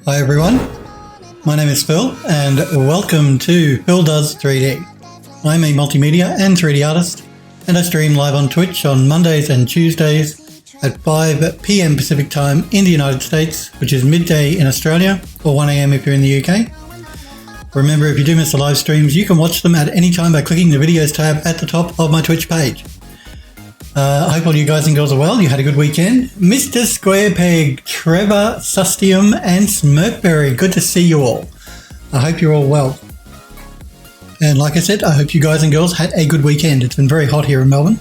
Hi everyone, my name is Phil and welcome to Phil Does 3D. I'm a multimedia and 3D artist and I stream live on Twitch on Mondays and Tuesdays at 5 PM Pacific time in the United States, which is midday in Australia or 1 AM if you're in the UK. Remember, if you do miss the live streams, you can watch them at any time by clicking the videos tab at the top of my Twitch page. I hope all you guys and girls are well. You had a good weekend. Mr. Squarepeg, Trevor, Sustium, and Smirkberry, good to see you all. I hope you're all well. And like I said, I hope you guys and girls had a good weekend. It's been very hot here in Melbourne.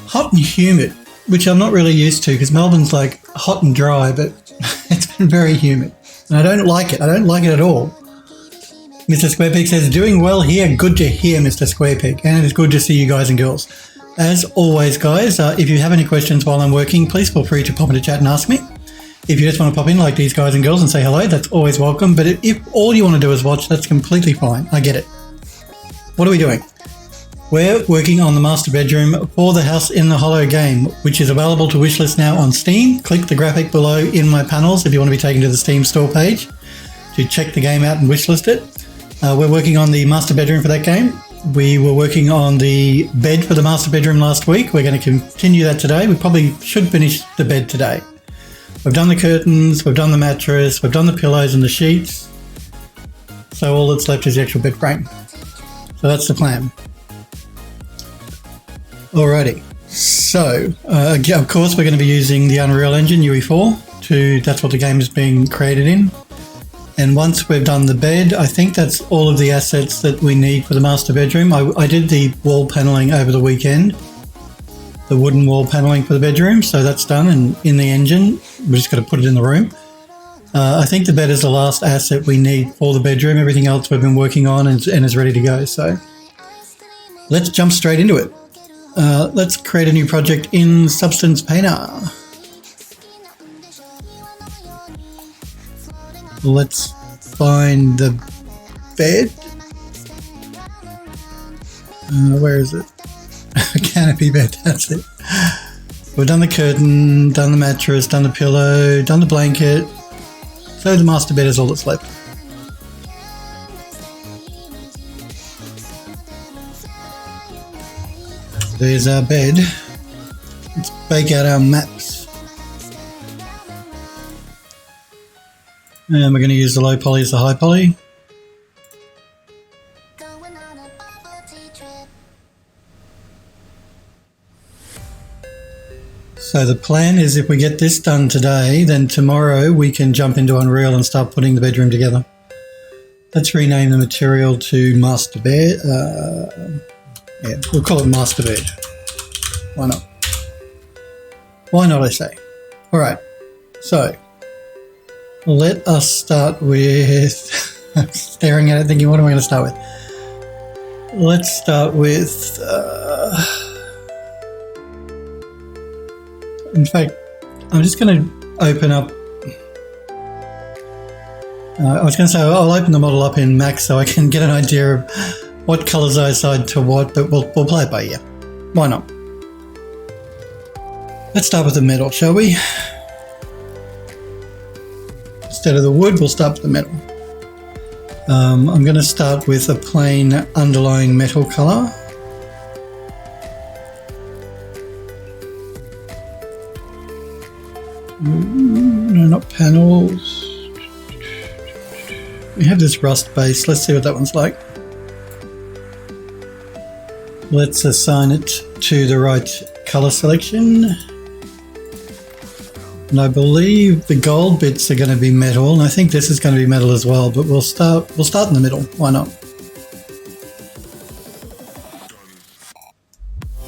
Hot and humid, which I'm not really used to because Melbourne's like hot and dry, but it's been very humid. And I don't like it. I don't like it at all. Mr. Squarepeg says, doing well here. Good to hear, Mr. Squarepeg. And it's good to see you guys and girls. As always, guys, if you have any questions while I'm working, please feel free to pop into chat and ask me. If you just want to pop in like these guys and girls and say hello, that's always welcome. But if all you want to do is watch, that's completely fine. I get it. What are we doing? We're working on the master bedroom for the House in the Hollow game, which is available to wishlist now on Steam. Click the graphic below in my panels if you want to be taken to the Steam store page to check the game out and wishlist it. We're working on the master bedroom for that game. We were working on the bed for the master bedroom last week. We're going to continue that today. We probably should finish the bed today. We've done the curtains, we've done the mattress, we've done the pillows and the sheets. So all that's left is the actual bed frame. So that's the plan. Alrighty. So, of course, we're going to be using the Unreal Engine UE4 that's what the game is being created in. And once we've done the bed, I think that's all of the assets that we need for the master bedroom. I did the wall paneling over the weekend, the wooden wall paneling for the bedroom. So that's done and in the engine. We're just got to put it in the room. I think the bed is the last asset we need for the bedroom. Everything else we've been working on and is ready to go. So let's jump straight into it. Let's create a new project in Substance Painter. Let's find the bed. Where is it? Canopy bed, that's it. We've done the curtain, done the mattress, done the pillow, done the blanket. So the master bed is all that's left. There's our bed. Let's bake out our maps. And we're going to use the low poly as the high poly. So the plan is if we get this done today, then tomorrow we can jump into Unreal and start putting the bedroom together. Let's rename the material to master bed. Yeah, we'll call it master bed. Why not? Why not, I say. All right, so let us start with, I'm staring at it thinking, what am I going to start with? Let's start with, in fact, I'm just going to open up, I was going to say I'll open the model up in Max so I can get an idea of what colors I assign to what, but we'll play it by ear. Why not? Let's start with the metal, shall we? Instead of the wood, we'll start with the metal. I'm going to start with a plain underlying metal color. No, not panels. We have this rust base. Let's see what that one's like. Let's assign it to the right color selection. And I believe the gold bits are going to be metal, and I think this is going to be metal as well, but we'll start in the middle. Why not?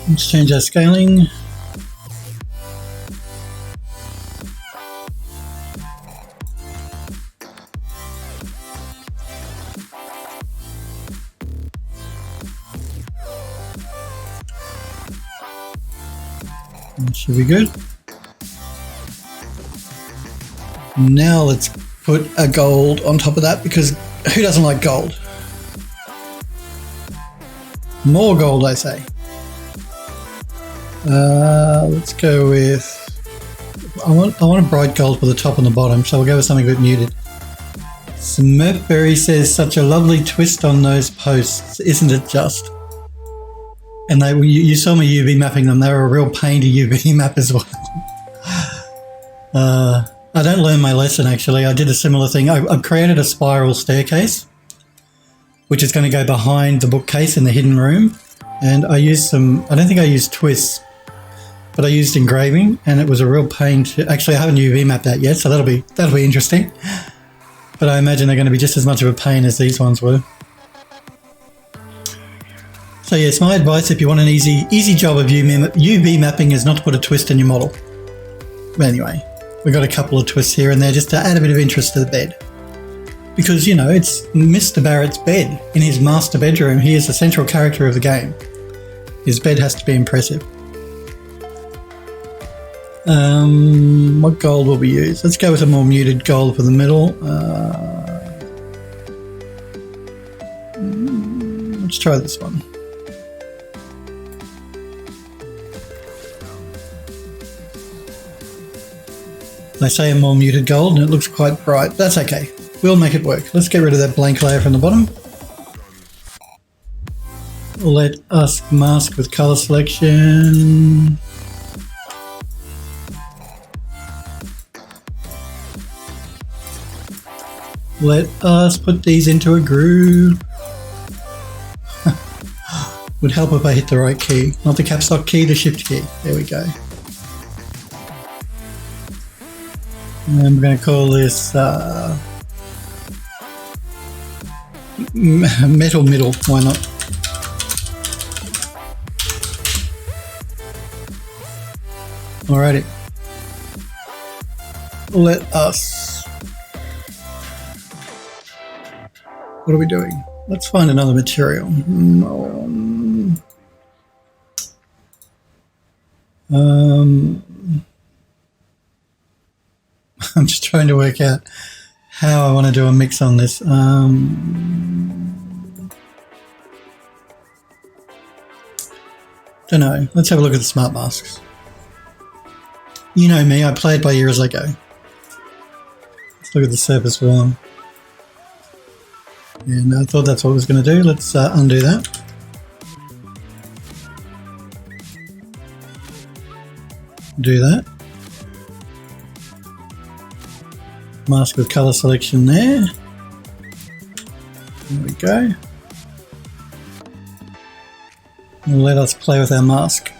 Let's change our scaling. That should be good. Now let's put a gold on top of that because who doesn't like gold? More gold, I say. Let's go with, I want a bright gold for the top and the bottom, so we'll go with something a bit muted. Smurfberry says, such a lovely twist on those posts, isn't it just? And you saw me UV mapping them. They were a real pain to UV map as well. I don't learn my lesson, actually. I did a similar thing. I created a spiral staircase, which is going to go behind the bookcase in the hidden room. And I used I don't think I used twists, but I used engraving, and it was a real pain to... Actually, I haven't UV mapped that yet, so that'll be interesting. But I imagine they're going to be just as much of a pain as these ones were. So yes, my advice if you want an easy job of UV mapping is not to put a twist in your model. But anyway, we've got a couple of twists here and there just to add a bit of interest to the bed. Because, you know, it's Mr. Barrett's bed in his master bedroom. He is the central character of the game. His bed has to be impressive. What gold will we use? Let's go with a more muted gold for the middle. Let's try this one. They say a more muted gold and it looks quite bright. That's okay. We'll make it work. Let's get rid of that blank layer from the bottom. Let us mask with color selection. Let us put these into a groove. Would help if I hit the right key. Not the caps lock key, the shift key. There we go. And we're going to call this metal middle. Why not? Alrighty. Let us... What are we doing? Let's find another material. I'm just trying to work out how I want to do a mix on this. Don't know. Let's have a look at the smart masks. You know me, I play it by ear as I go. Let's look at the surface one. And I thought that's what I was going to do. Let's undo that. Do that. Mask with color selection there. There we go. And let us play with our mask.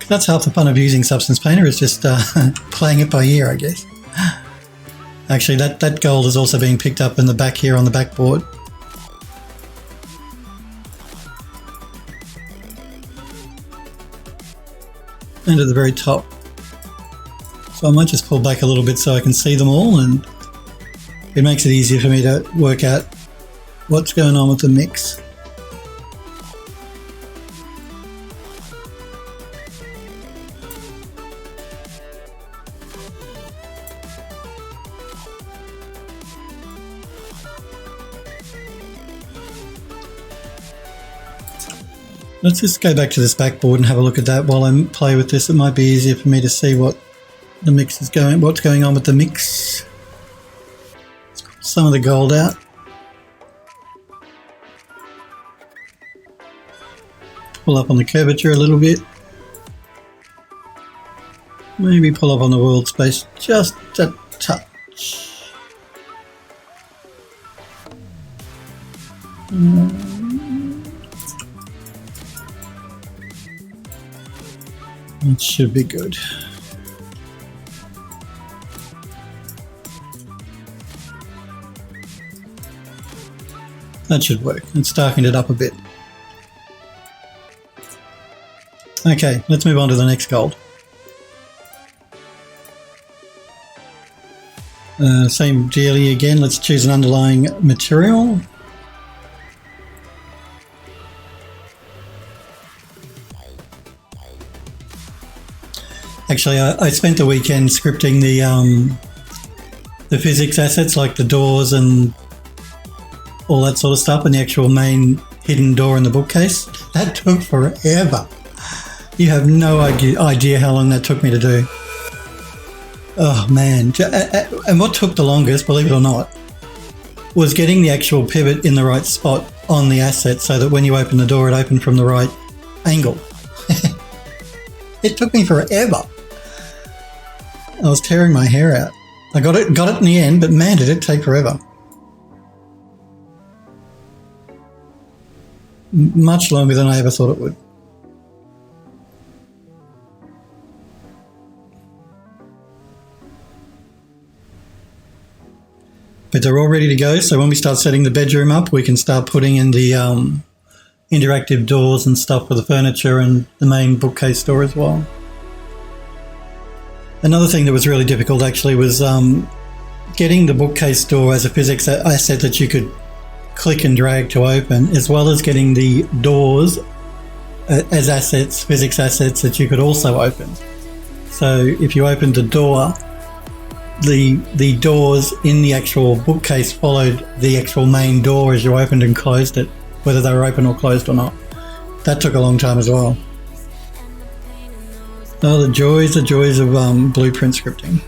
That's half the fun of using Substance Painter, is just playing it by ear, I guess. Actually, that gold is also being picked up in the back here on the backboard. And at the very top. So I might just pull back a little bit so I can see them all, and it makes it easier for me to work out what's going on with the mix. Let's just go back to this backboard and have a look at that while I play with this. It might be easier for me to see what the mix is what's going on with the mix. Let's put some of the gold out. Pull up on the curvature a little bit. Maybe pull up on the world space just a touch. It should be good. That should work. It's darkened it up a bit. Okay, let's move on to the next gold. Same dealie again. Let's choose an underlying material. Actually, I spent the weekend scripting the physics assets like the doors and all that sort of stuff, and the actual main hidden door in the bookcase. That took forever. You have no idea how long that took me to do. Oh man. And what took the longest, believe it or not, was getting the actual pivot in the right spot on the asset so that when you open the door, it opened from the right angle. It took me forever. I was tearing my hair out. I got it in the end, but man, did it take forever. Much longer than I ever thought it would. But they're all ready to go, so when we start setting the bedroom up, we can start putting in the interactive doors and stuff for the furniture and the main bookcase door as well. Another thing that was really difficult actually was getting the bookcase door as a physics asset that you could click and drag to open, as well as getting the doors as assets, physics assets that you could also open. So if you opened the door, the doors in the actual bookcase followed the actual main door as you opened and closed it, whether they were open or closed or not. That took a long time as well. Oh, the joys of blueprint scripting.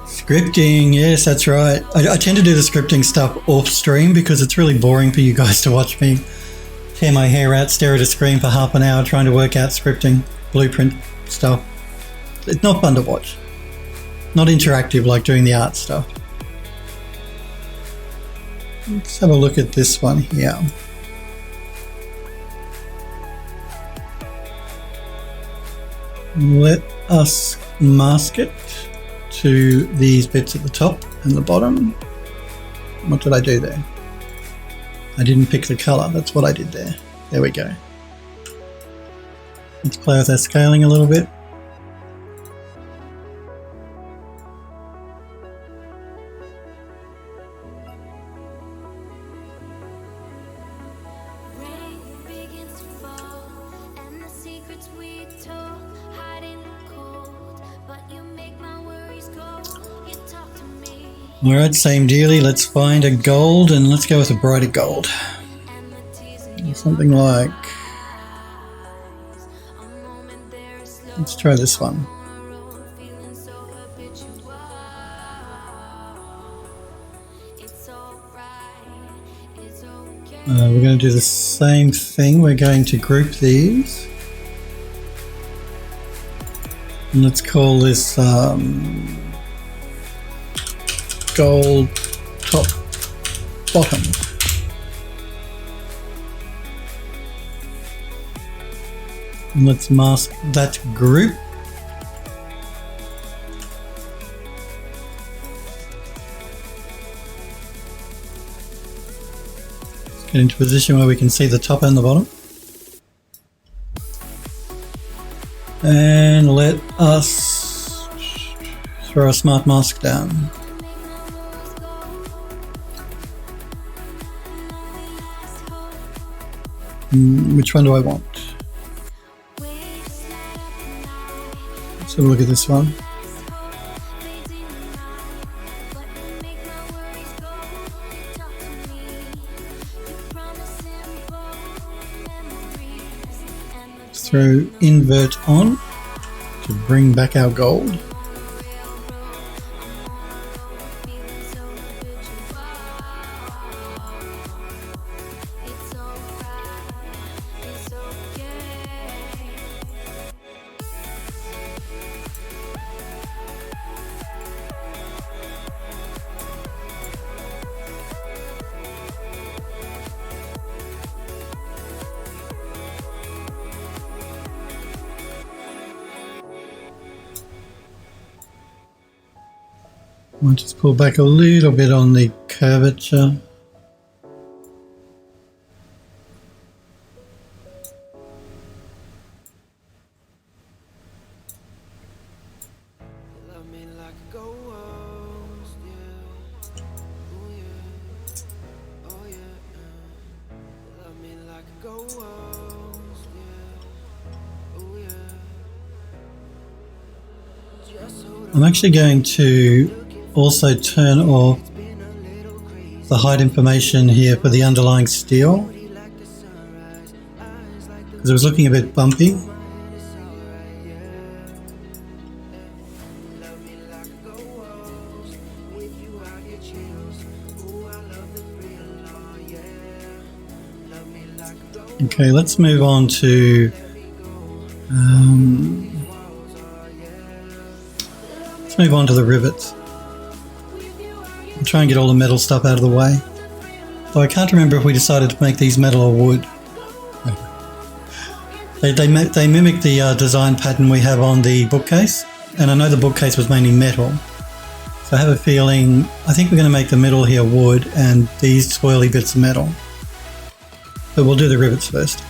Scripting, yes, that's right. I tend to do the scripting stuff off stream because it's really boring for you guys to watch me tear my hair out, stare at a screen for half an hour trying to work out scripting, blueprint stuff. It's not fun to watch. Not interactive like doing the art stuff. Let's have a look at this one here. Let us mask it to these bits at the top and the bottom. What did I do there? I didn't pick the color. That's what I did there. There we go. Let's play with our scaling a little bit. Alright, same dealie, let's find a gold and let's go with a brighter gold. Something like... let's try this one. We're going to do the same thing, we're going to group these. And let's call this... gold top bottom. And let's mask that group. Let's get into a position where we can see the top and the bottom. And let us throw a smart mask down. Which one do I want? Let's have a look at this one. Let's throw invert on to bring back our gold. I'll just pull back a little bit on the curvature. I'm actually going to also turn off the height information here for the underlying steel, because it was looking a bit bumpy. Okay, let's move on to the rivets. I'll try and get all the metal stuff out of the way. Though I can't remember if we decided to make these metal or wood. They mimic the design pattern we have on the bookcase, and I know the bookcase was mainly metal. So I have a feeling, I think we're going to make the middle here wood and these swirly bits of metal. But we'll do the rivets first.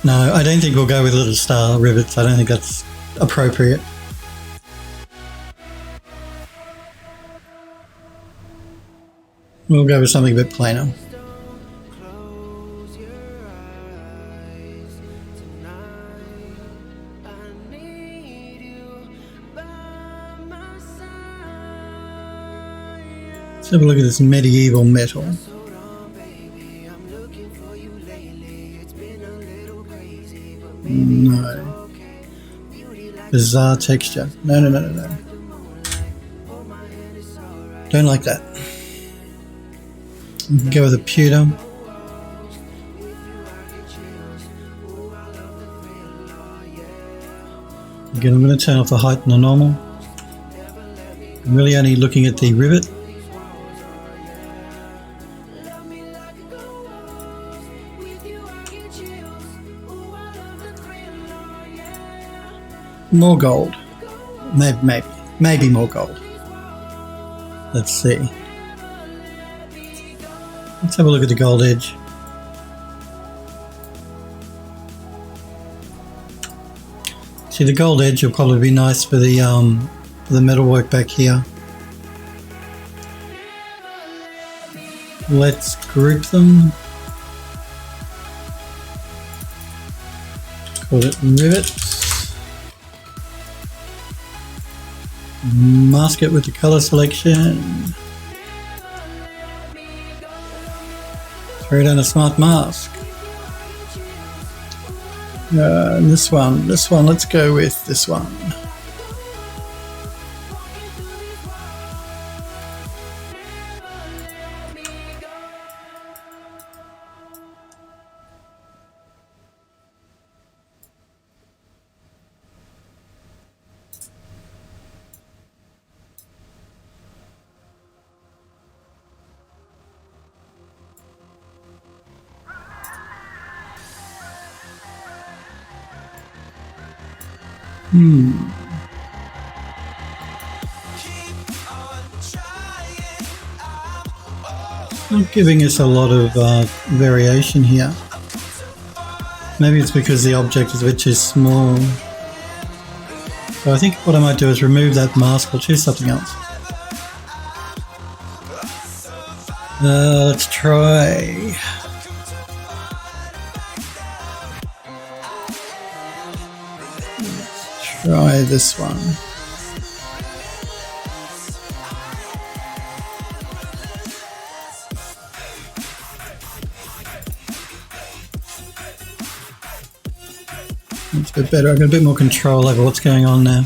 No, I don't think we'll go with little star rivets. I don't think that's appropriate. We'll go with something a bit plainer. Let's have a look at this medieval metal. No. Bizarre texture. No. Don't like that. We can go with a pewter. Again, I'm going to turn off the height and the normal. I'm really only looking at the rivet. More gold. Maybe more gold. Let's see. Let's have a look at the gold edge. See, the gold edge will probably be nice for the metalwork back here. Let's group them. Call it rivets. Mask it with the color selection. Throw down a smart mask. This one, let's go with this one. Not giving us a lot of variation here. Maybe it's because the object is a bit too small. So I think what I might do is remove that mask. We'll choose something else. Let's try. Try this one. It's a bit better. I've got a bit more control over what's going on now.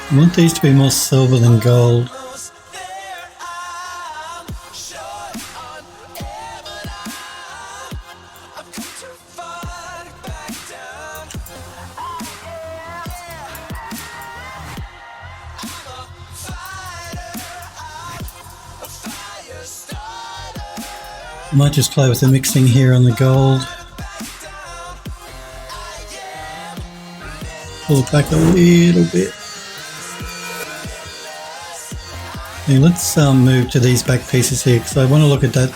I want these to be more silver than gold. I might just play with the mixing here on the gold. pull it back a little bit. Okay, let's move to these back pieces here because I want to look at that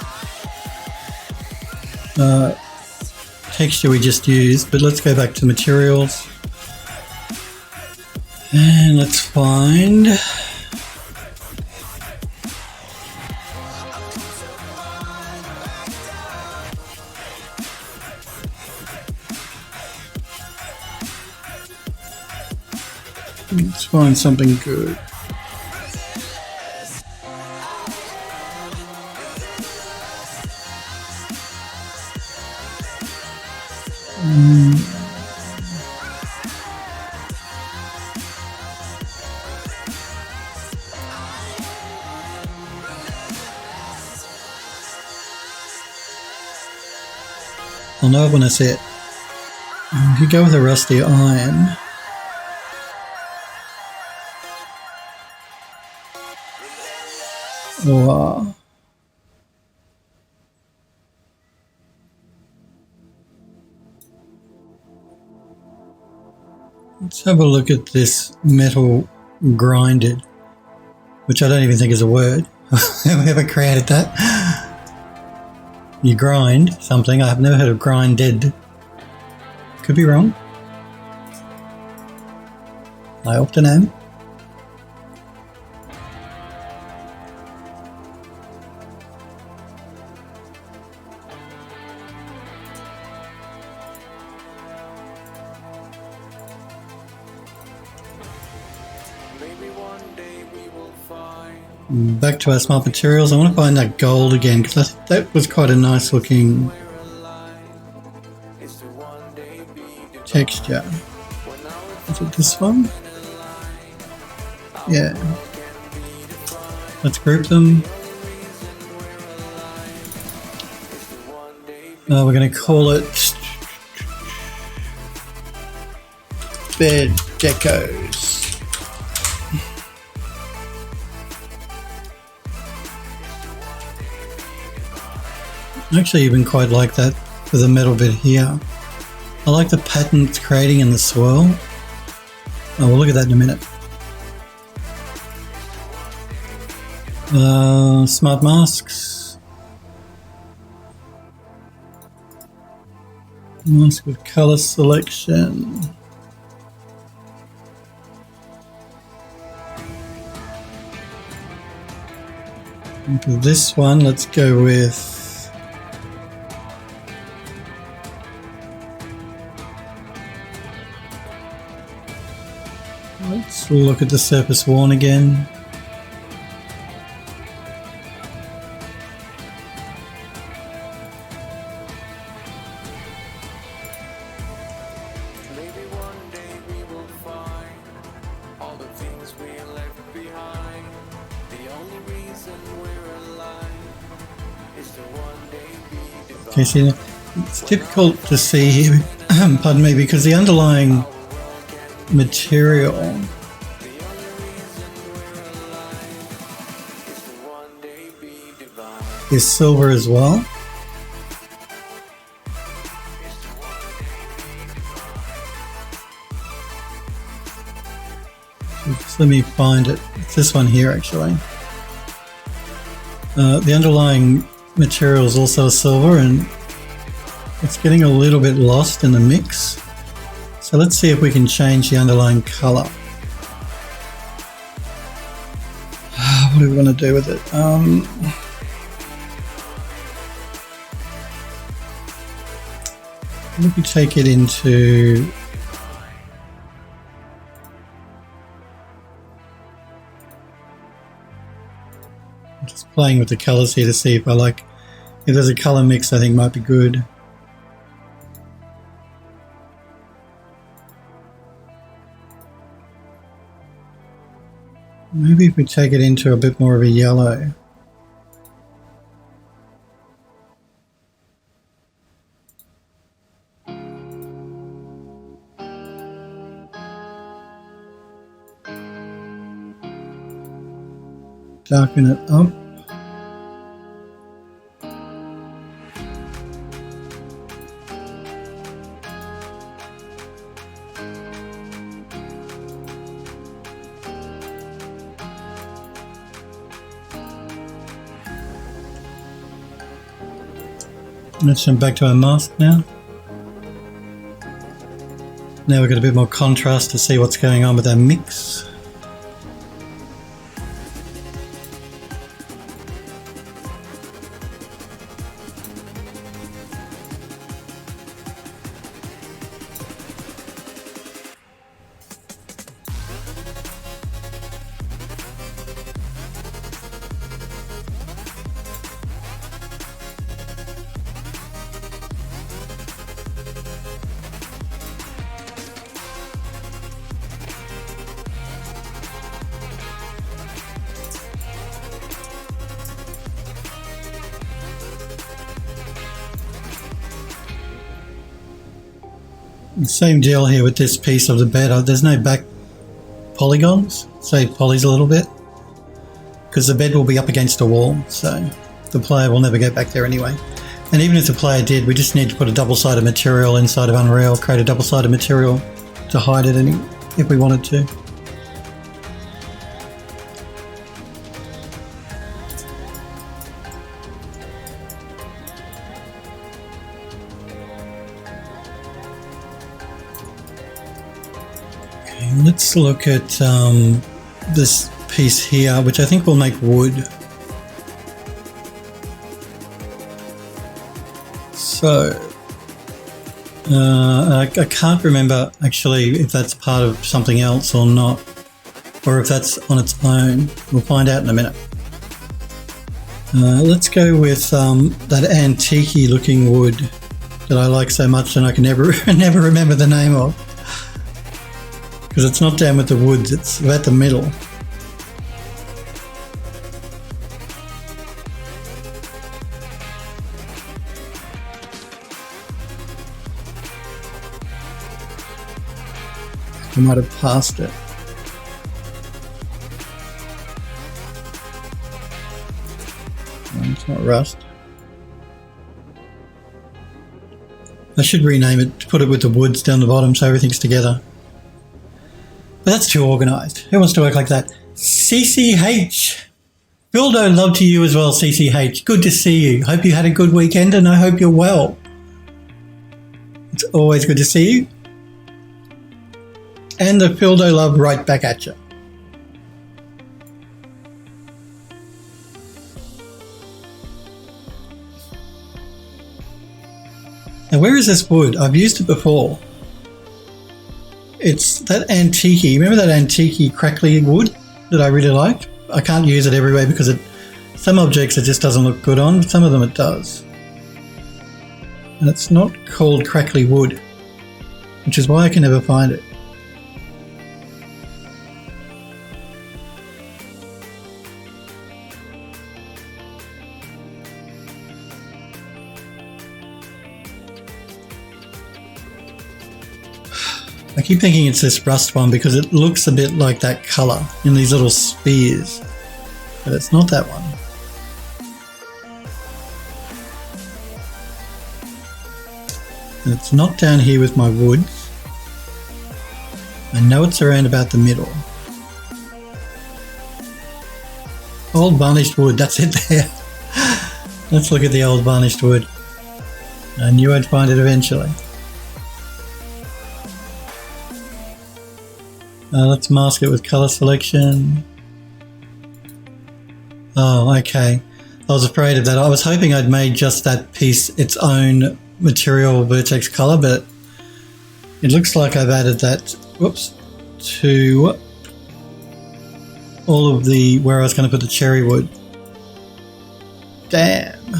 texture we just used, but let's go back to materials and let's find something good. I'll know it when I see it. If you go with a rusty iron, or let's have a look at this metal grinded, which I don't even think is a word. Whoever created that. You grind something. I have never heard of grinded. Could be wrong. I often am. Back to our smart materials. I want to find that gold again because I think that was quite a nice looking texture. Is it this one? Yeah. Let's group them. We're going to call it bed decos. I actually even quite like that for the metal bit here. I like the pattern it's creating in the swirl. Oh, we'll look at that in a minute. Smart masks. Mask with color selection. And for this one, let's go with let's look at the surface worn again. Maybe one day we will find all the things we left behind. The only reason we're alive is to one day be divine. Okay, see, it's difficult to see here, pardon me, because the underlying material is silver as well. Just let me find it. It's this one here actually. The underlying material is also silver and it's getting a little bit lost in the mix. So let's see if we can change the underlying color. What do we want to do with it? Let me take it into I'm just playing with the colors here to see if I like if there's a color mix I think might be good. Maybe if we take it into a bit more of a yellow. Darken it up. Let's jump back to our mask now. Now we've got a bit more contrast to see what's going on with our mix. Same deal here with this piece of the bed. There's no back polygons. Save polys a little bit. Because the bed will be up against a wall, so the player will never go back there anyway. And even if the player did, we just need to put a double-sided material inside of Unreal, create a double-sided material to hide it if we wanted to. Let's look at this piece here, which I think will make wood. So, I can't remember actually if that's part of something else or not, or if that's on its own. We'll find out in a minute. Let's go with that antique-y looking wood that I like so much and I can never remember the name of. Because it's not down with the woods, it's about the middle. I might have passed it. No, it's not rust. I should rename it, put it with the woods down the bottom so everything's together. But that's too organised. Who wants to work like that? CCH. Bildo, love to you as well, CCH. Good to see you. Hope you had a good weekend and I hope you're well. It's always good to see you. And the Bildo love right back at you. Now where is this wood? I've used it before. It's that antique-y, remember that antique-y crackly wood that I really like? I can't use it everywhere because some objects it just doesn't look good on, but some of them it does. And it's not called crackly wood, which is why I can never find it. I keep thinking it's this rust one because it looks a bit like that colour in these little spears, but it's not that one. And it's not down here with my woods. I know it's around about the middle. Old varnished wood, that's it there. Let's look at the old varnished wood. I knew I'd find it eventually. Let's mask it with color selection. Oh, okay. I was afraid of that. I was hoping I'd made just that piece its own material vertex color, but it looks like I've added that, whoops, to all of the, where I was going to put the cherry wood. Damn.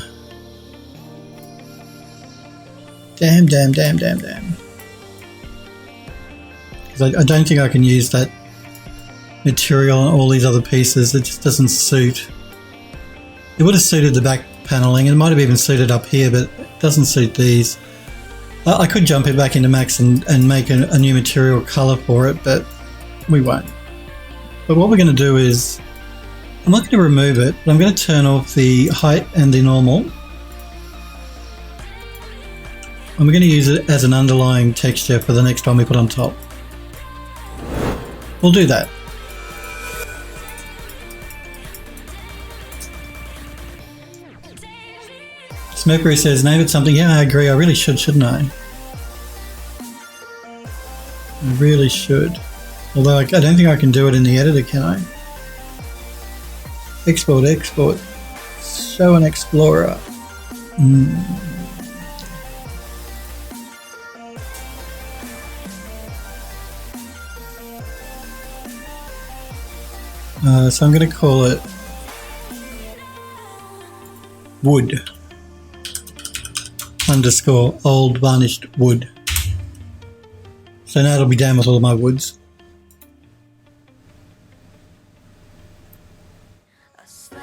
Damn. I don't think I can use that material on all these other pieces. It just doesn't suit. It would have suited the back paneling. It might have even suited up here, but it doesn't suit these. I could jump it back into Max and make a new material color for it, but we won't. But what we're going to do is, I'm not going to remove it, but I'm going to turn off the height and the normal. And we're going to use it as an underlying texture for the next one we put on top. We'll do that. Smokery says, name it something. Yeah, I agree. I really should, shouldn't I? I really should. Although I don't think I can do it in the editor, can I? Export, export. Show an explorer. So I'm going to call it wood underscore old varnished wood. So now it'll be down with all of my woods.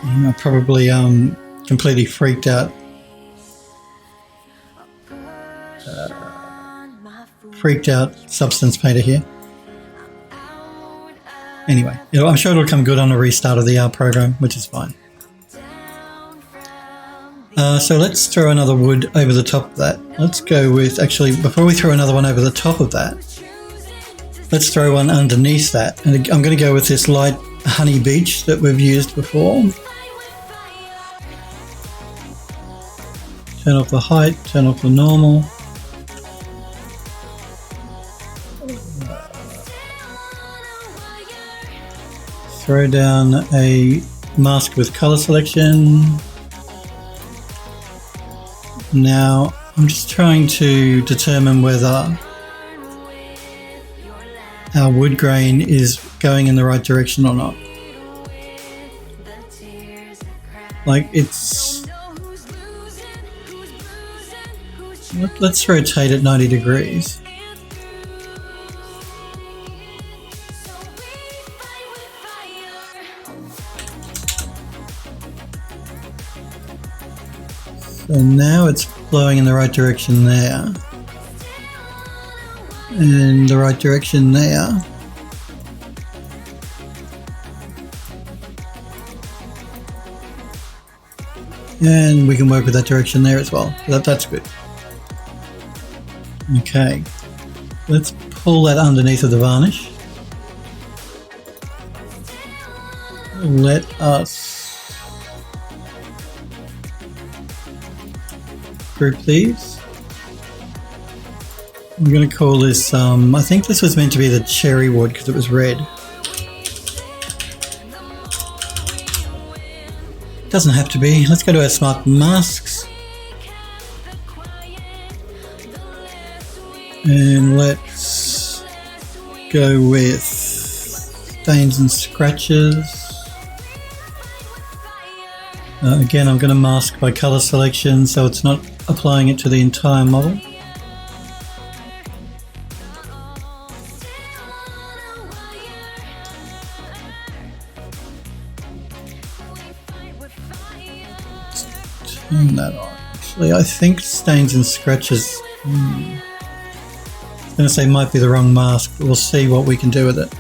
I probably completely freaked out. Substance painter here. Anyway, I'm sure it'll come good on a restart of the program, which is fine. So let's throw another wood over the top of that. Let's go with, actually, before we throw another one over the top of that, let's throw one underneath that. And I'm going to go with this light honey beach that we've used before. Turn off the height, turn off the normal. Throw down a mask with color selection. Now I'm just trying to determine whether our wood grain is going in the right direction or not. Like it's... Let's rotate it 90 degrees. So now it's flowing in the right direction there. And the right direction there. And we can work with that direction there as well. That's good. Okay. Let's pull that underneath of the varnish. Let us group these. I'm going to call this, I think this was meant to be the cherry wood because it was red. Doesn't have to be. Let's go to our smart masks. And let's go with stains and scratches. Again, I'm going to mask by color selection so it's not applying it to the entire model. Turn that on. Actually, I think stains and scratches, I was going to say might be the wrong mask, but we'll see what we can do with it.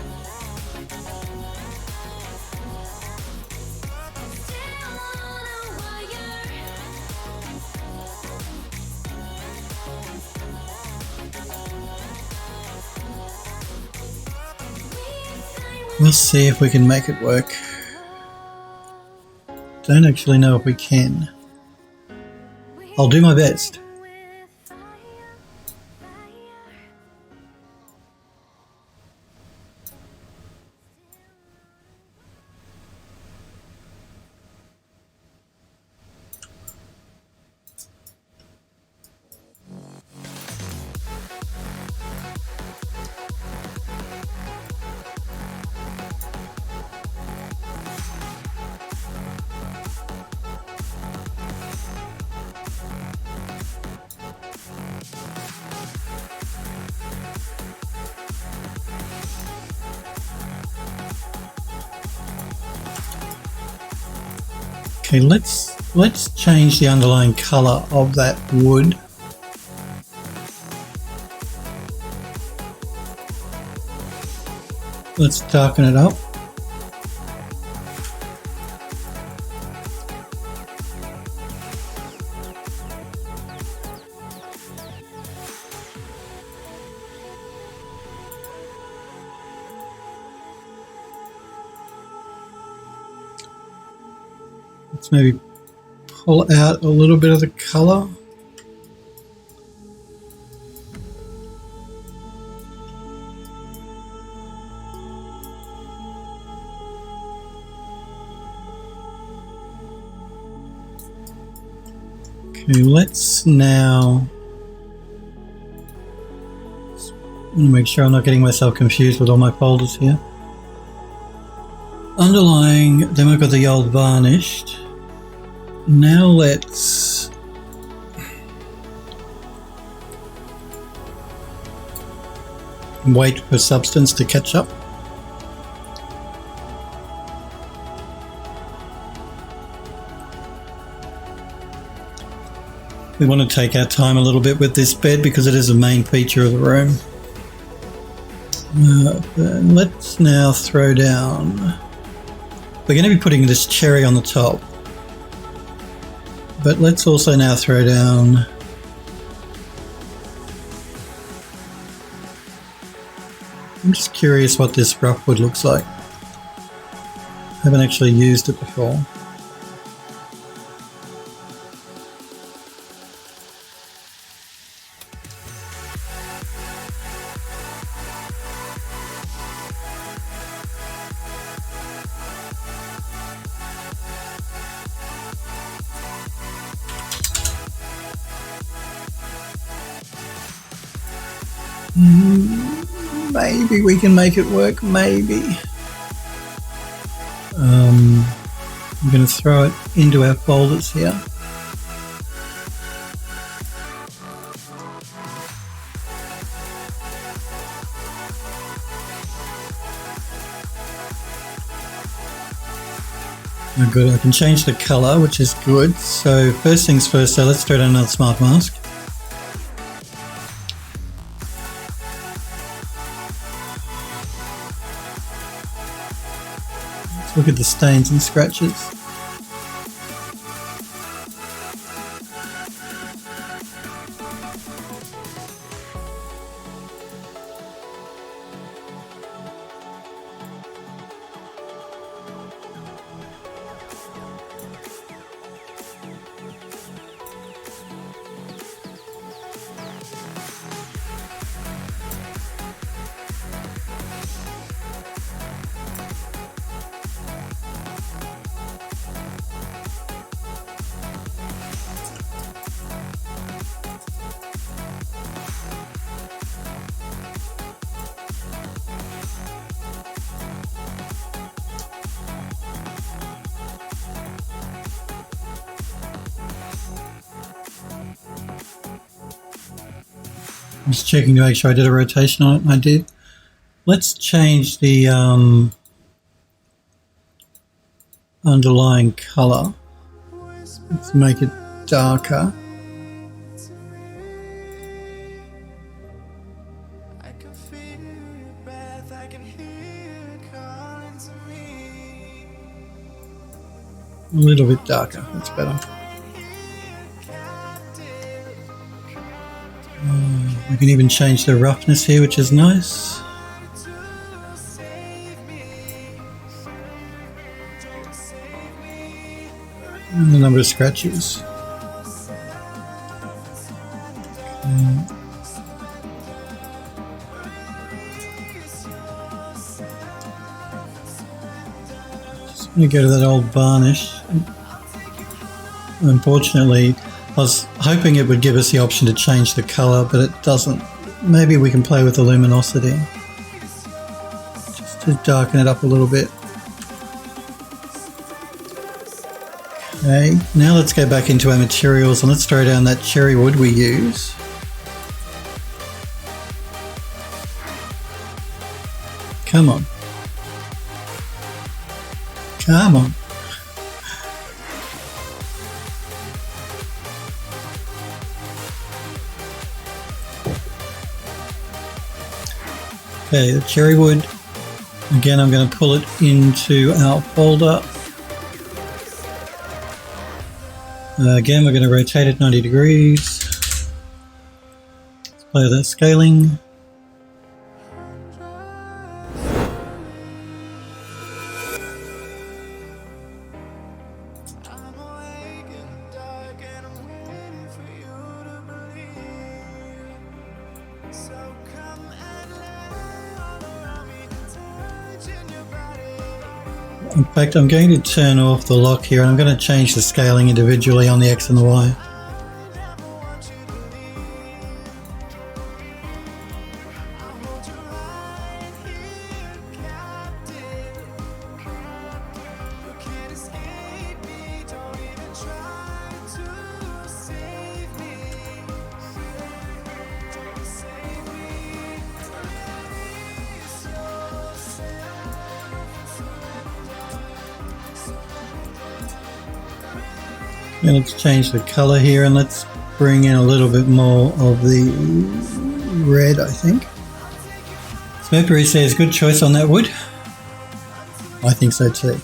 We'll see if we can make it work. Don't actually know if we can. I'll do my best. Okay, let's change the underlying color of that wood. Let's darken it up. Let's maybe pull out a little bit of the colour. Okay, let's now make sure I'm not getting myself confused with all my folders here. Underlying, then we've got the old varnished. Now let's wait for substance to catch up. We want to take our time a little bit with this bed because it is a main feature of the room. Let's now throw down. We're going to be putting this cherry on the top, but let's also now throw down I'm just curious what this rough wood looks like. I haven't actually used it before. Maybe we can make it work, maybe. I'm going to throw it into our folders here. Oh good, I can change the colour, which is good. So first things first, so let's throw down another smart mask. Look at the stains and scratches. I'm just checking to make sure I did a rotation on it, and I did. Let's change the underlying colour. Let's make it darker. A little bit darker, that's better. We can even change the roughness here, which is nice. And the number of scratches. Just going to go to that old varnish. Unfortunately, I was hoping it would give us the option to change the colour, but it doesn't. Maybe we can play with the luminosity, just to darken it up a little bit. Okay, now let's go back into our materials and let's throw down that cherry wood we use. Come on. Come on. Okay, the cherry wood, again I'm going to pull it into our folder. Again we're going to rotate it 90 degrees. Let's play that scaling. In fact, I'm going to turn off the lock here and I'm going to change the scaling individually on the X and the Y. And let's change the color here and let's bring in a little bit more of the red, I think. Smurfberry says, good choice on that wood. I think so too.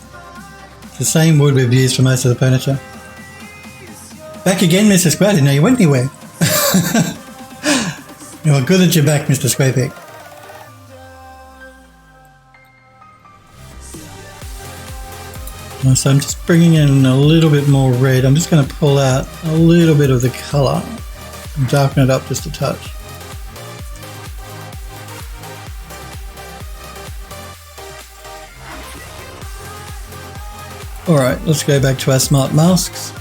It's the same wood we've used for most of the furniture. Back again, Mr. Square. I didn't know you went anywhere. Well, good that you're back, Mr. Squarepeg. So I'm just bringing in a little bit more red. I'm just going to pull out a little bit of the colour and darken it up just a touch. Alright, let's go back to our smart masks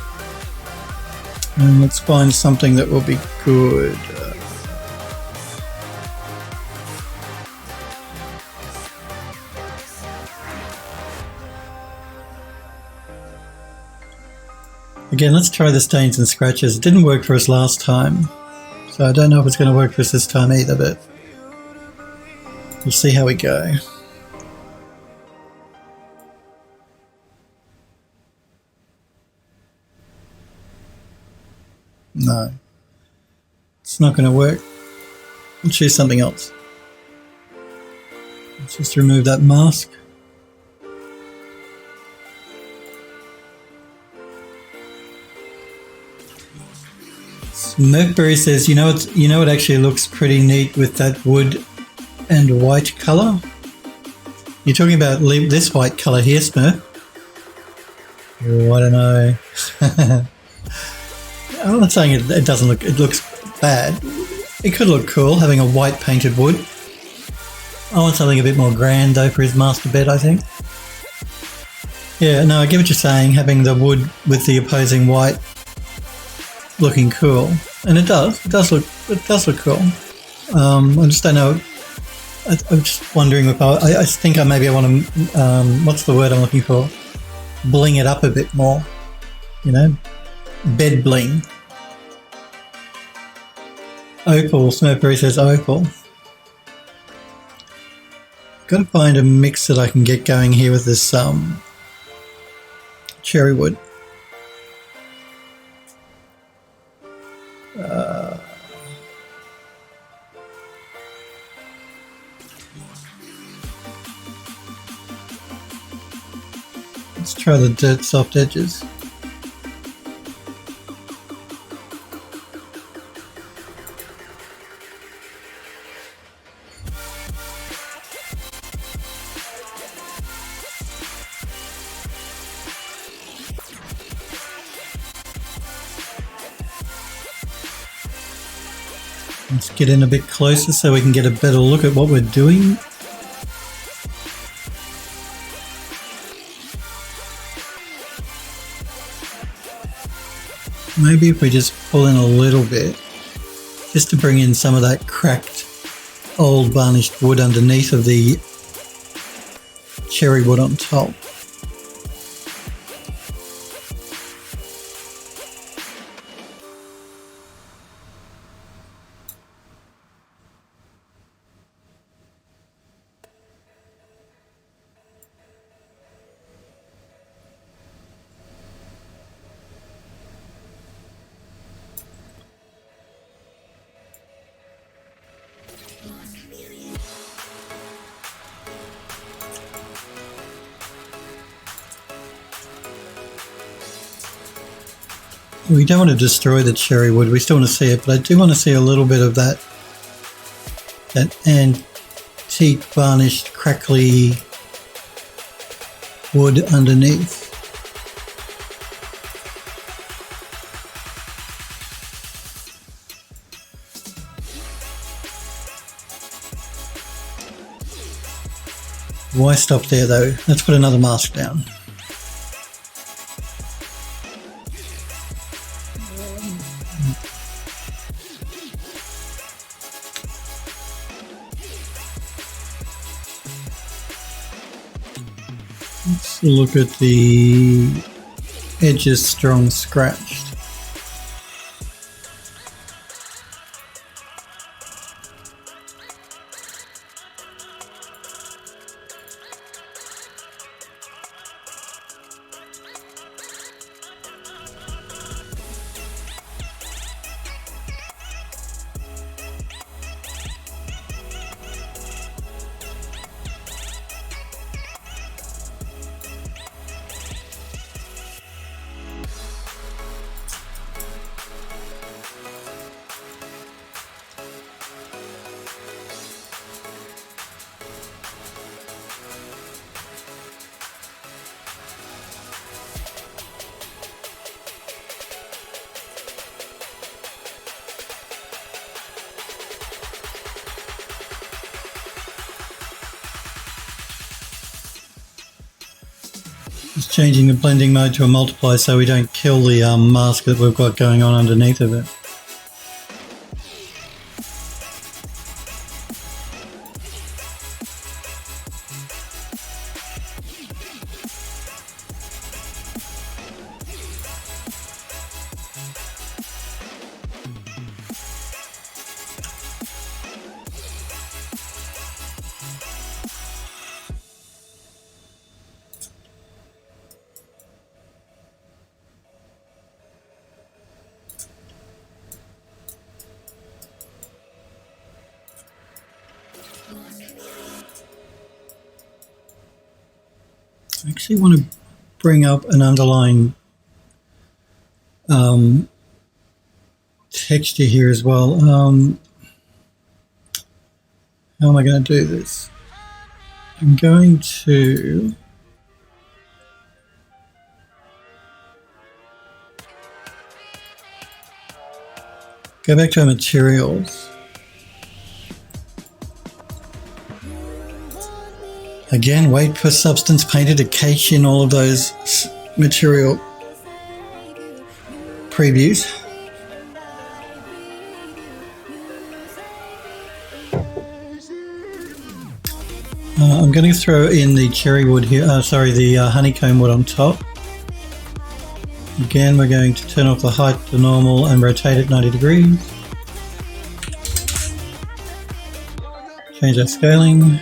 and let's find something that will be good. Again, let's try the stains and scratches. It didn't work for us last time, so I don't know if it's going to work for us this time either, but we'll see how we go. No, it's not going to work. We'll choose something else. Let's just remove that mask. Merkberry says, you know it actually looks pretty neat with that wood and white colour. You're talking about this white colour here, Smurf? Oh, I don't know. I'm not saying it doesn't look, it looks bad. It could look cool having a white painted wood. I want something a bit more grand though for his master bed, I think. Yeah, no, I get what you're saying, having the wood with the opposing white looking cool, and it does look cool. I just don't know. I'm just wondering if I think maybe I want to what's the word I'm looking for? Bling it up a bit more, you know, bed bling. Opal, Smurfberry says opal. Got to find a mix that I can get going here with this cherry wood. Let's try the dirt soft edges. Let's get in a bit closer so we can get a better look at what we're doing. Maybe if we just pull in a little bit, just to bring in some of that cracked old varnished wood underneath of the cherry wood on top. We don't want to destroy the cherry wood, we still want to see it, but I do want to see a little bit of that antique varnished crackly wood underneath. Why stop there though? Let's put another mask down. Let's look at the edges strong scratched. Just changing the blending mode to a multiply so we don't kill the mask that we've got going on underneath of it. I actually want to bring up an underlying texture here as well. How am I going to do this? I'm going to go back to our materials. Again, wait for substance painted to cache in all of those material previews. I'm going to throw in the cherry wood here, the honeycomb wood on top. Again, we're going to turn off the height to normal and rotate it 90 degrees. Change our scaling.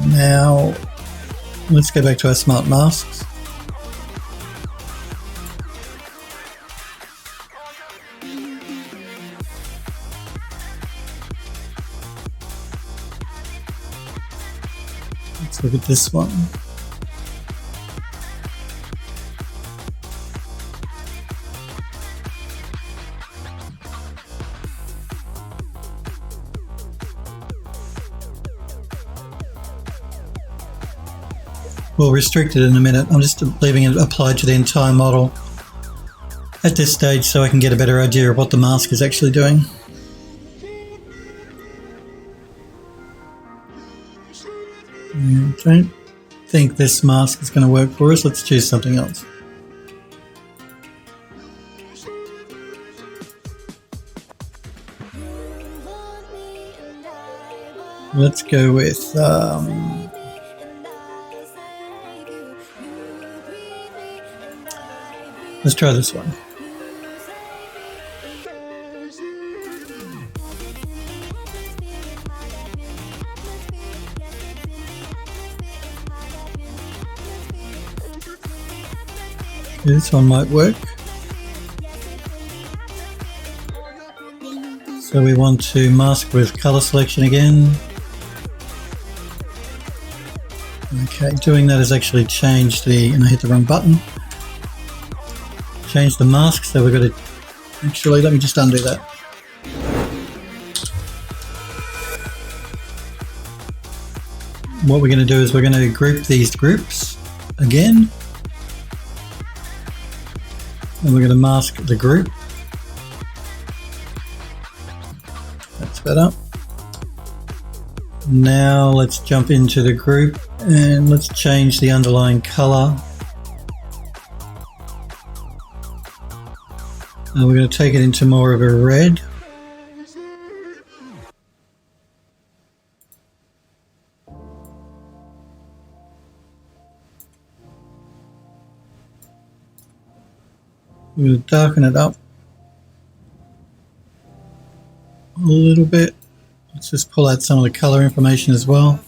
Now, let's go back to our smart masks. Let's look at this one. We'll restrict it in a minute. I'm just leaving it applied to the entire model at this stage so I can get a better idea of what the mask is actually doing. I don't think this mask is going to work for us. Let's choose something else. Let's go with let's try this one. Okay, this one might work. So we want to mask with color selection again. Okay, doing that has actually changed and I hit the wrong button. Change the mask, so we've got to actually, let me just undo that. What we're going to do is we're going to group these groups again, and we're going to mask the group. better. Now let's jump into the group and let's change the underlying color. We're going to take it into more of a red. We're going to darken it up a little bit. Let's just pull out some of the color information as well.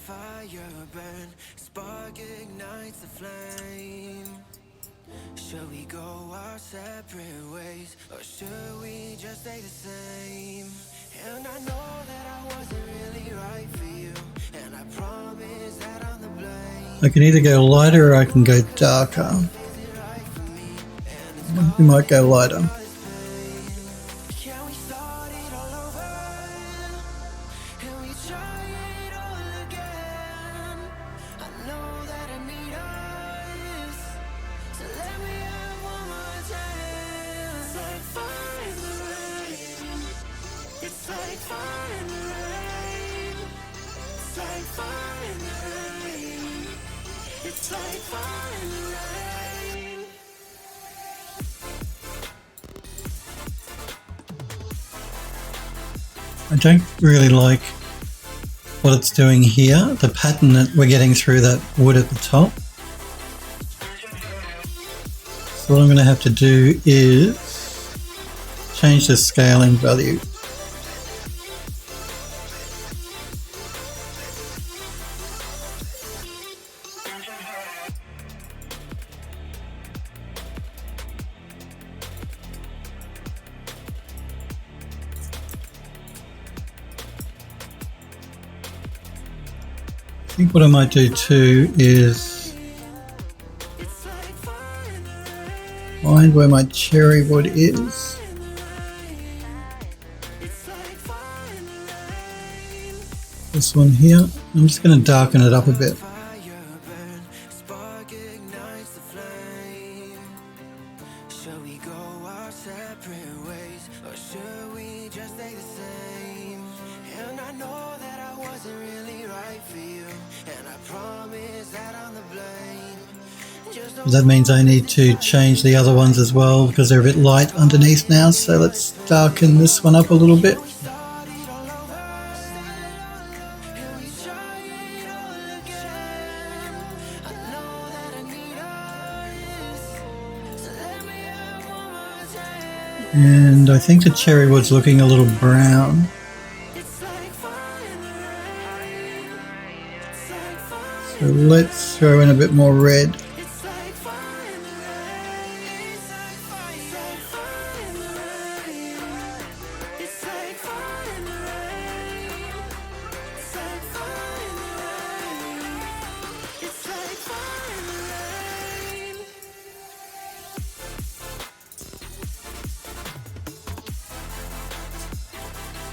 I can either go lighter or I can go darker. We might go lighter. I don't really like what it's doing here, the pattern that we're getting through that wood at the top. So what I'm going to have to do is change the scaling value. I think what I might do too is find where my cherry wood is. This one here. I'm just going to darken it up a bit. That means I need to change the other ones as well because they're a bit light underneath now, so let's darken this one up a little bit. And I think the cherry wood's looking a little brown. So let's throw in a bit more red.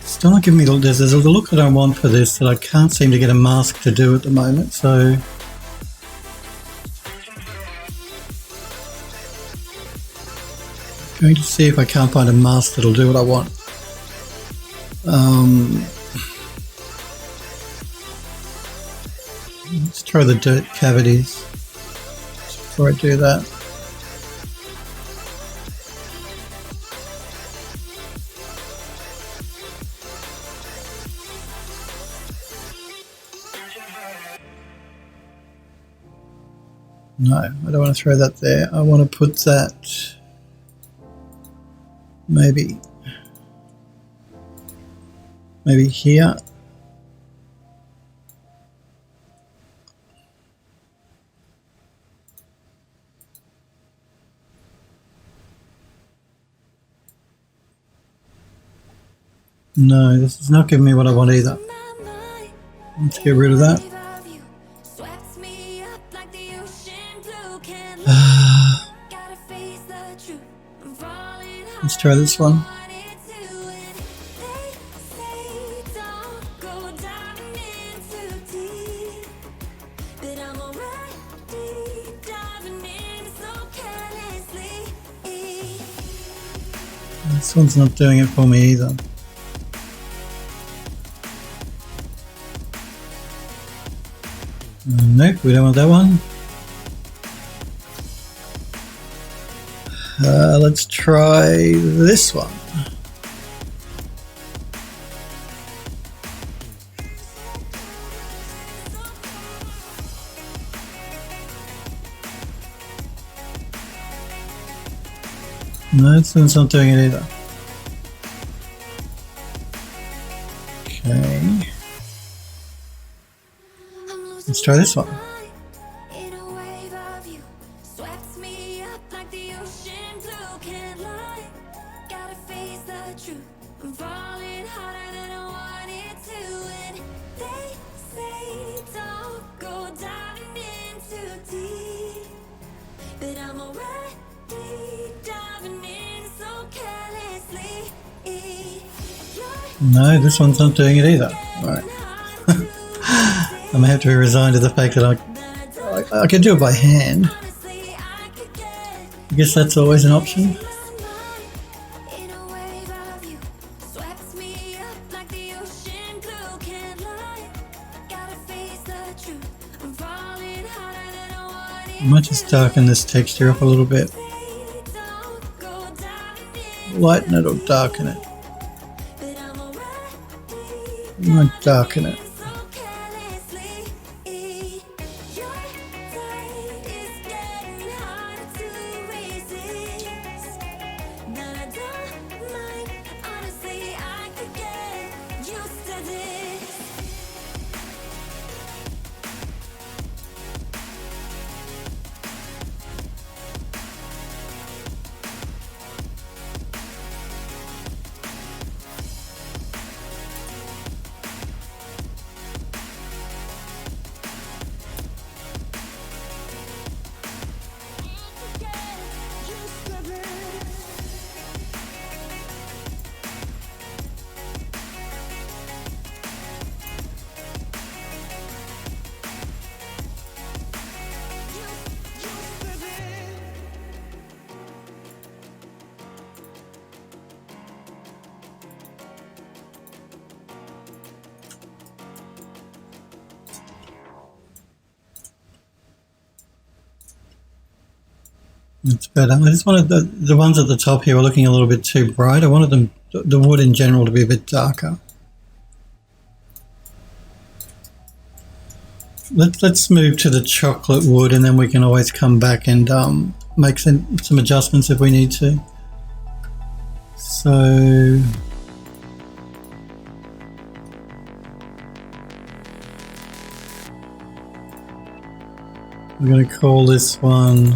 Still not giving me the, there's a look that I want for this that I can't seem to get a mask to do at the moment, so I'm going to see if I can't find a mask that'll do what I want. Let's try the dirt cavities before I do that. No, I don't want to throw that there. I want to put that maybe here. No, this is not giving me what I want either. Let's get rid of that. Let's try this one. This one's not doing it for me either. Nope, we don't want that one. Let's try this one. No, this one's not doing it either. Okay. Let's try this one. No, this one's not doing it either. Alright. I'm gonna have to be resigned to the fact that I can do it by hand. I guess that's always an option. I might just darken this texture up a little bit. Lighten it or darken it. I might darken it. It's better. I just wanted the ones at the top here were looking a little bit too bright. I wanted them, the wood in general, to be a bit darker. Let's move to the chocolate wood, and then we can always come back and make some adjustments if we need to. So we're going to call this one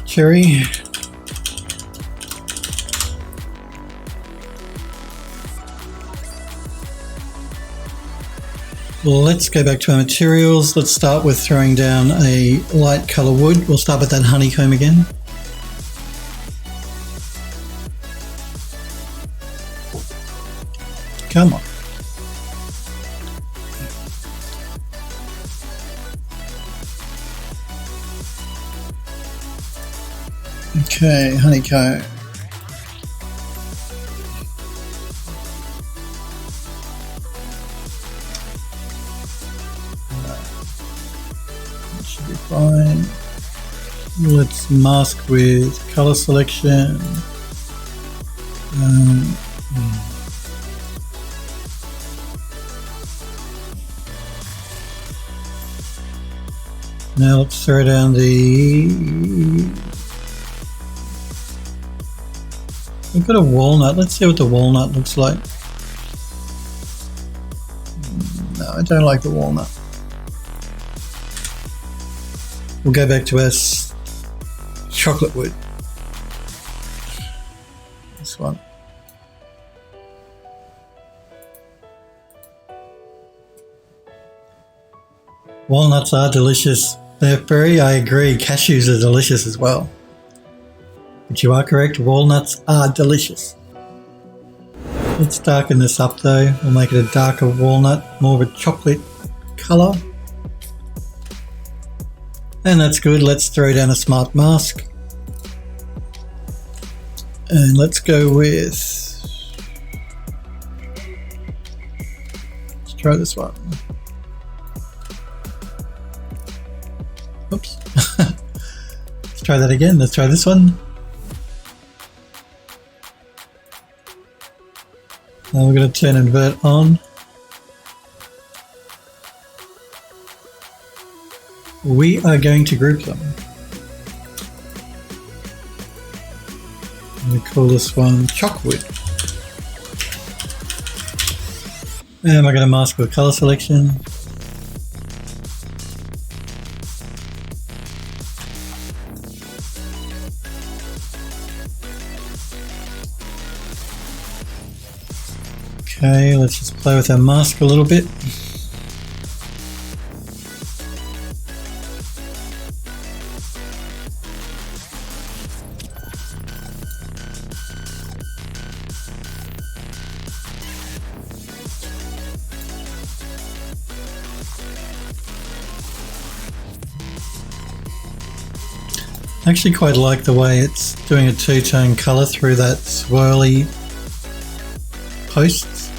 Cherry. Let's go back to our materials. Let's start with throwing down a light colour wood. We'll start with that honeycomb again. Come on. Okay, honeycomb. That should be fine. Let's mask with color selection. Now let's throw down the... We've got a walnut. Let's see what the walnut looks like. No, I don't like the walnut. We'll go back to our chocolate wood. This one. Walnuts are delicious. They're very, I agree, cashews are delicious as well. But you are correct, walnuts are delicious. Let's darken this up though. We'll make it a darker walnut, more of a chocolate colour. And that's good. Let's throw down a smart mask. And let's go with... Let's try this one. Let's try that again. Let's try this one. Now we're going to turn invert on. We are going to group them. We call this one Chockwood. And we're going to mask with color selection. Okay, let's just play with our mask a little bit. I actually quite like the way it's doing a two-tone colour through that swirly posts.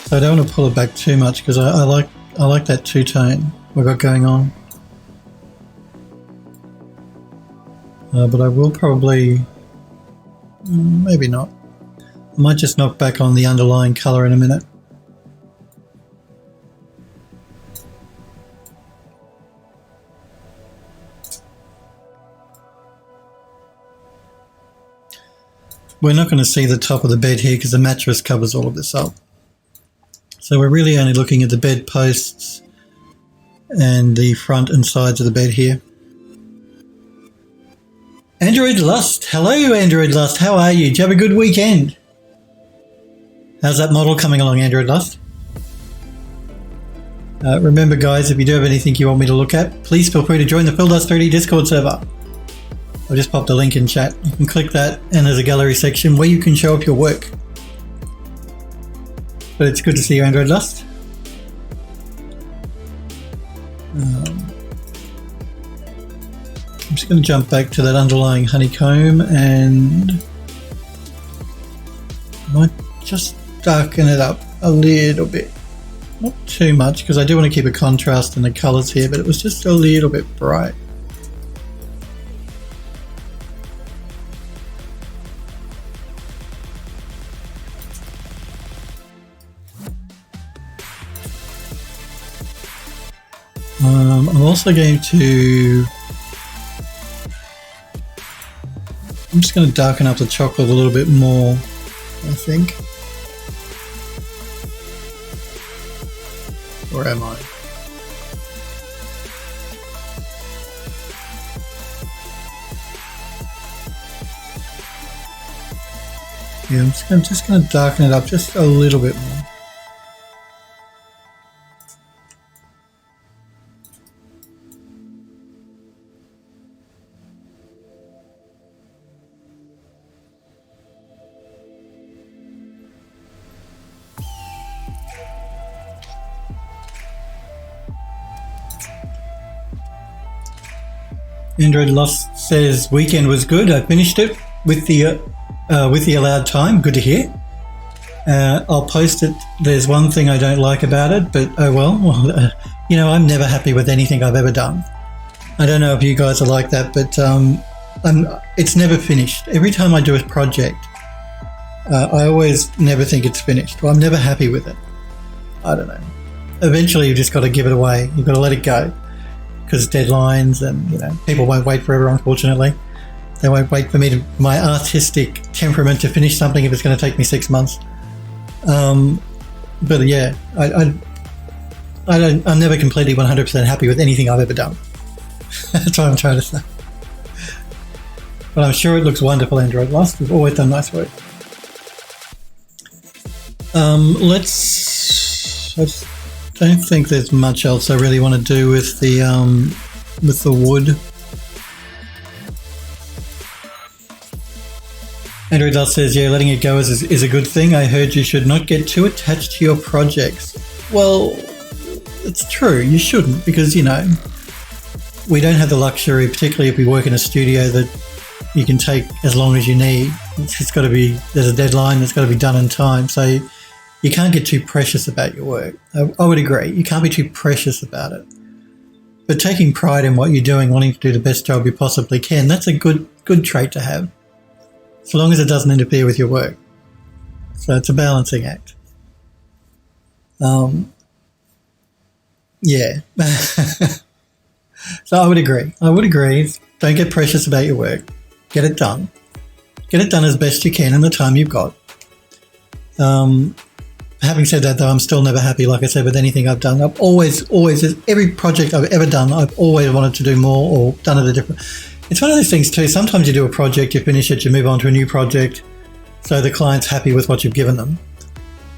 So I don't want to pull it back too much because I like that two-tone we've got going on. But I will probably, maybe not. I might just knock back on the underlying colour in a minute. We're not going to see the top of the bed here because the mattress covers all of this up. So we're really only looking at the bed posts and the front and sides of the bed here. Android Lust. Hello, Android Lust. How are you? Did you have a good weekend? How's that model coming along, Android Lust? Remember, guys, if you do have anything you want me to look at, please feel free to join the Phildust 3D Discord server. I've just popped a link in chat. You can click that and there's a gallery section where you can show up your work. But it's good to see you, Android Lust. I'm just going to jump back to that underlying honeycomb and I might just darken it up a little bit. Not too much because I do want to keep a contrast in the colours here, but it was just a little bit bright. I'm also going to, I'm just going to darken up the chocolate a little bit more, I think. Or am I? Yeah, I'm just going to darken it up just a little bit more. Android Lost says weekend was good. I finished it with the allowed time. Good to hear. I'll post it. There's one thing I don't like about it, but oh well. You know, I'm never happy with anything I've ever done. I don't know if you guys are like that, but it's never finished. Every time I do a project, I always never think it's finished. Well, I'm never happy with it. I don't know. Eventually, you've just got to give it away. You've got to let it go. Because deadlines and, you know, people won't wait forever, unfortunately. They won't wait for my artistic temperament to finish something if it's going to take me 6 months. But yeah, I'm never completely 100% happy with anything I've ever done. That's what I'm trying to say. But I'm sure it looks wonderful, Android Lost. We've always done nice work. I don't think there's much else I really want to do with the wood. Android Dust says, yeah, letting it go is a good thing. I heard you should not get too attached to your projects. Well, it's true, you shouldn't, because, you know, we don't have the luxury, particularly if we work in a studio, that you can take as long as you need. It's got to be, there's a deadline that's got to be done in time. So you can't get too precious about your work. I would agree. You can't be too precious about it. But taking pride in what you're doing, wanting to do the best job you possibly can, that's a good trait to have, so long as it doesn't interfere with your work. So it's a balancing act. Yeah. So I would agree. Don't get precious about your work. Get it done. Get it done as best you can in the time you've got. Having said that, though, I'm still never happy, like I said, with anything I've done. I've always, every project I've ever done, I've always wanted to do more or done it a different. It's one of those things too. Sometimes you do a project, you finish it, you move on to a new project, so the client's happy with what you've given them.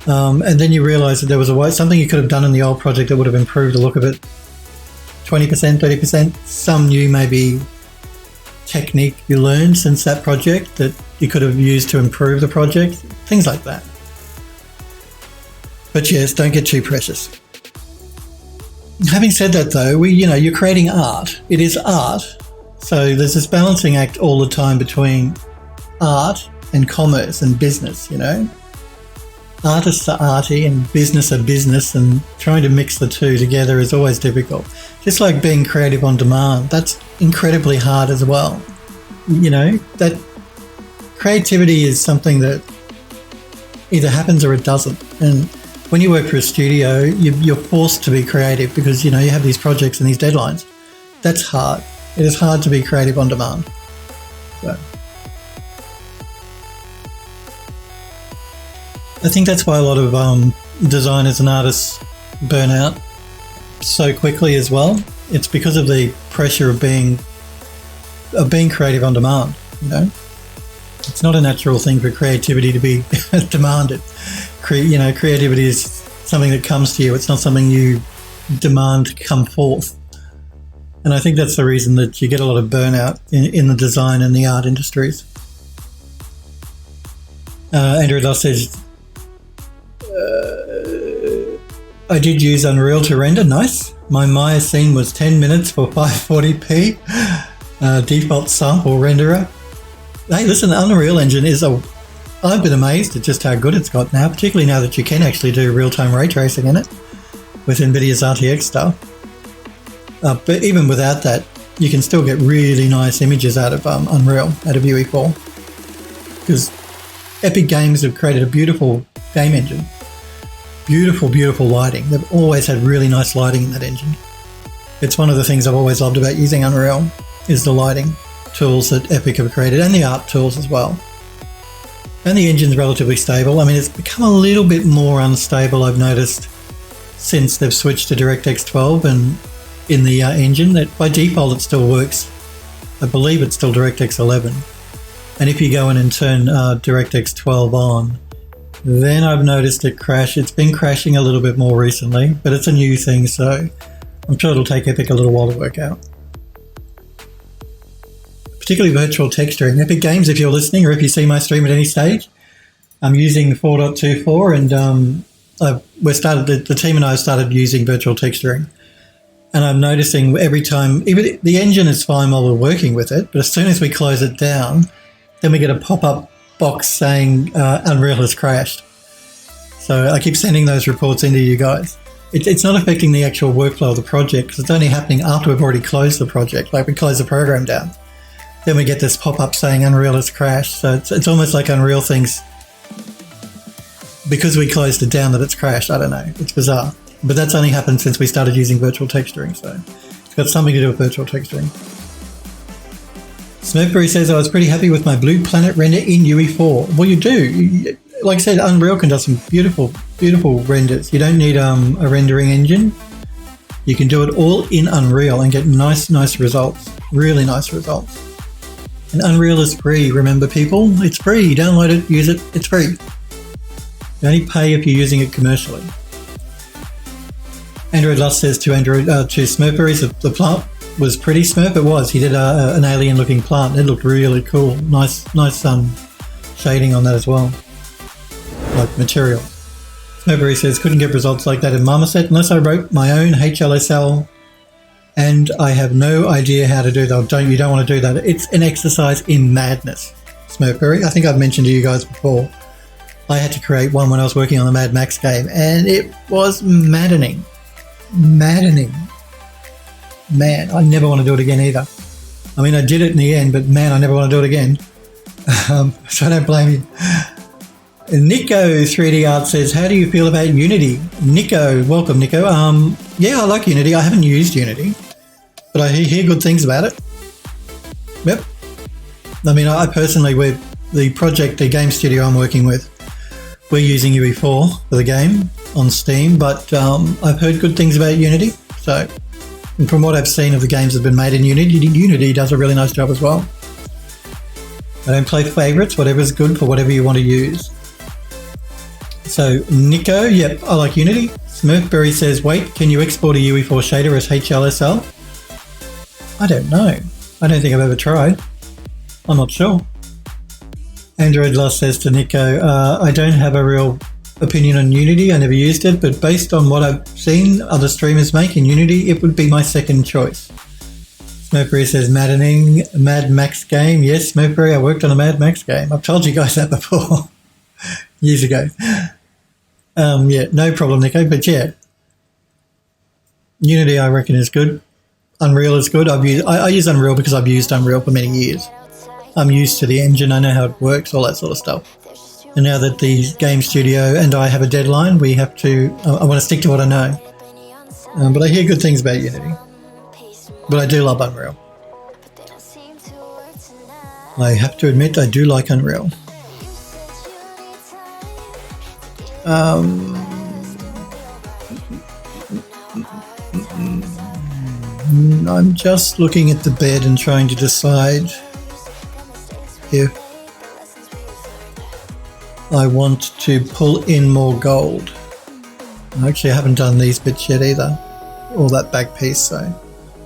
And then you realise that there was something you could have done in the old project that would have improved the look of it 20%, 30%. Some new maybe technique you learned since that project that you could have used to improve the project, things like that. But yes, don't get too precious. Having said that though, you're creating art. It is art. So there's this balancing act all the time between art and commerce and business, Artists are arty and business are business, and trying to mix the two together is always difficult. Just like being creative on demand, that's incredibly hard as well. That creativity is something that either happens or it doesn't. And when you work for a studio, you're forced to be creative because, you have these projects and these deadlines. That's hard. It is hard to be creative on demand. So I think that's why a lot of designers and artists burn out so quickly as well. It's because of the pressure of being creative on demand. It's not a natural thing for creativity to be demanded. Creativity is something that comes to you. It's not something you demand to come forth. And I think that's the reason that you get a lot of burnout in the design and the art industries. Andrew Loss says, I did use Unreal to render. Nice. My Maya scene was 10 minutes for 540p. Default sample renderer. Hey, listen, the Unreal Engine I've been amazed at just how good it's got now, particularly now that you can actually do real-time ray tracing in it with NVIDIA's RTX stuff. But even without that, you can still get really nice images out of Unreal, out of UE4. Because Epic Games have created a beautiful game engine. Beautiful, beautiful lighting. They've always had really nice lighting in that engine. It's one of the things I've always loved about using Unreal is the lighting tools that Epic have created and the art tools as well. And the engine's relatively stable. I mean, it's become a little bit more unstable, I've noticed, since they've switched to DirectX 12 and in the engine. That by default it still works. I believe it's still DirectX 11. And if you go in and turn DirectX 12 on, then I've noticed it crash. It's been crashing a little bit more recently, but it's a new thing, so I'm sure it'll take Epic a little while to work out. Particularly virtual texturing. Epic Games, if you're listening or if you see my stream at any stage, I'm using 4.24 and the team and I have started using virtual texturing. And I'm noticing every time, even the engine is fine while we're working with it, but as soon as we close it down, then we get a pop-up box saying Unreal has crashed. So I keep sending those reports into you guys. It's not affecting the actual workflow of the project because it's only happening after we've already closed the project, like we close the program down. Then we get this pop-up saying Unreal has crashed. So it's almost like Unreal thinks, because we closed it down, that it's crashed. I don't know. It's bizarre. But that's only happened since we started using virtual texturing. So it's got something to do with virtual texturing. Smurfberry says, I was pretty happy with my Blue Planet render in UE4. Well, you do. Like I said, Unreal can do some beautiful, beautiful renders. You don't need a rendering engine. You can do it all in Unreal and get nice results. Really nice results. And Unreal is free, remember people? It's free. Download it, use it. It's free. You only pay if you're using it commercially. Android Lust says to Smurfberries, the plant was pretty. Smurf, it was. He did an alien-looking plant. It looked really cool. Nice shading on that as well, like material. Smurfberry says couldn't get results like that in Marmoset unless I wrote my own HLSL, and I have no idea how to do that. You don't want to do that. It's an exercise in madness. Smurfberry, I think I've mentioned to you guys before. I had to create one when I was working on the Mad Max game, and it was maddening. man, I never want to do it again either. I mean, I did it in the end, but man, I never want to do it again. So I don't blame you. Nico 3D Art says, how do you feel about Unity? Nico, welcome Nico. Yeah, I like Unity. I haven't used Unity, but I hear good things about it. Yep. I mean, I personally, with the project, the game studio I'm working with, we're using UE4 for the game on Steam, but I've heard good things about Unity. So, and from what I've seen of the games that have been made in Unity, Unity does a really nice job as well. I don't play favourites, whatever's good for whatever you want to use. So, Nico, yep, I like Unity. Smurfberry says, wait, can you export a UE4 shader as HLSL? I don't know. I don't think I've ever tried. I'm not sure. Android Lost says to Nico, I don't have a real opinion on Unity. I never used it, but based on what I've seen other streamers make in Unity, it would be my second choice. Smurfberry says, maddening Mad Max game. Yes, Smurfberry, I worked on a Mad Max game. I've told you guys that before, years ago. Yeah, no problem, Nico, but yeah. Unity, I reckon, is good. Unreal is good. I use Unreal because I've used Unreal for many years. I'm used to the engine. I know how it works, all that sort of stuff. And now that the game studio and I have a deadline, we have to, I want to stick to what I know. But I hear good things about Unity. But I do love Unreal. I have to admit, I do like Unreal. I'm just looking at the bed and trying to decide if I want to pull in more gold. Actually, I haven't done these bits yet either, or that back piece, so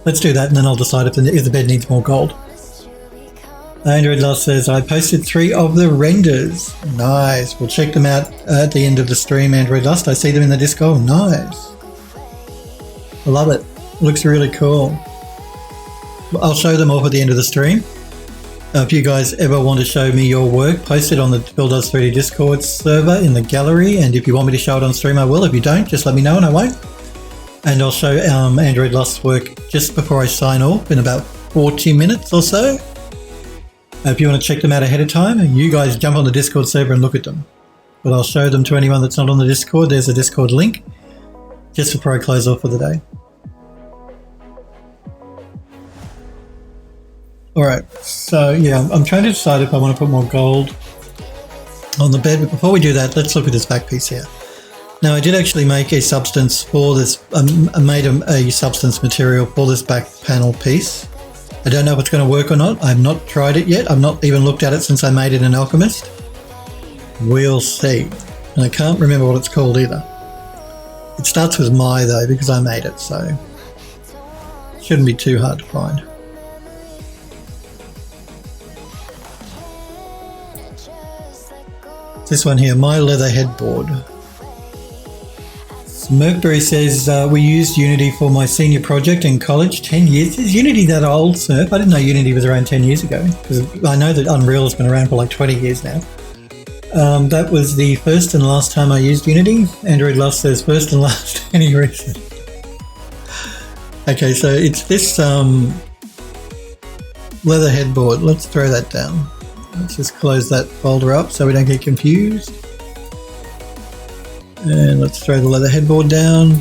let's do that and then I'll decide if the bed needs more gold. Android Lost says, I posted 3 of the renders. Nice. We'll check them out at the end of the stream, Android Lost. I see them in the Discord. Nice. I love it. Looks really cool. I'll show them off at the end of the stream. If you guys ever want to show me your work, post it on the Bill Does 3D Discord server in the gallery, and if you want me to show it on stream, I will. If you don't, just let me know and I won't. And I'll show Android Lost's work just before I sign off in about 40 minutes or so. If you want to check them out ahead of time, you guys jump on the Discord server and look at them. But I'll show them to anyone that's not on the Discord. There's a Discord link just before I close off for the day. Alright, so yeah, I'm trying to decide if I want to put more gold on the bed, but before we do that, let's look at this back piece here. Now, I did actually make a substance for this, I made a substance material for this back panel piece. I don't know if it's going to work or not. I've not tried it yet. I've not even looked at it since I made it in Alchemist. We'll see. And I can't remember what it's called either. It starts with my though, because I made it, so it shouldn't be too hard to find. This one here, my leather headboard. Smurfberry says, we used Unity for my senior project in college, 10 years. Is Unity that old, Smurf? I didn't know Unity was around 10 years ago, because I know that Unreal has been around for like 20 years now. That was the first and last time I used Unity. Android Love says, first and last, any reason? Okay, so it's this leather headboard. Let's throw that down. Let's just close that folder up so we don't get confused. And let's throw the leather headboard down.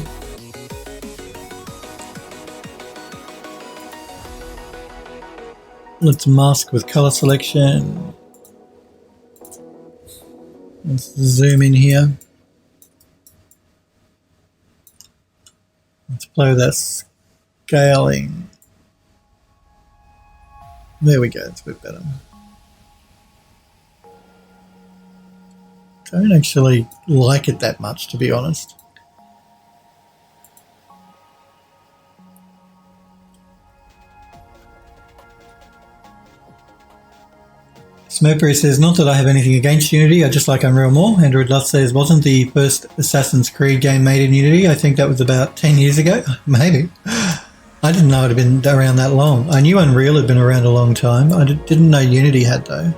Let's mask with color selection. Let's zoom in here. Let's play with that scaling. There we go, it's a bit better. I don't actually like it that much, to be honest. Smurfberry says, not that I have anything against Unity, I just like Unreal more. Android Love says, wasn't the first Assassin's Creed game made in Unity? I think that was about 10 years ago. Maybe. I didn't know it had been around that long. I knew Unreal had been around a long time. I didn't know Unity had, though.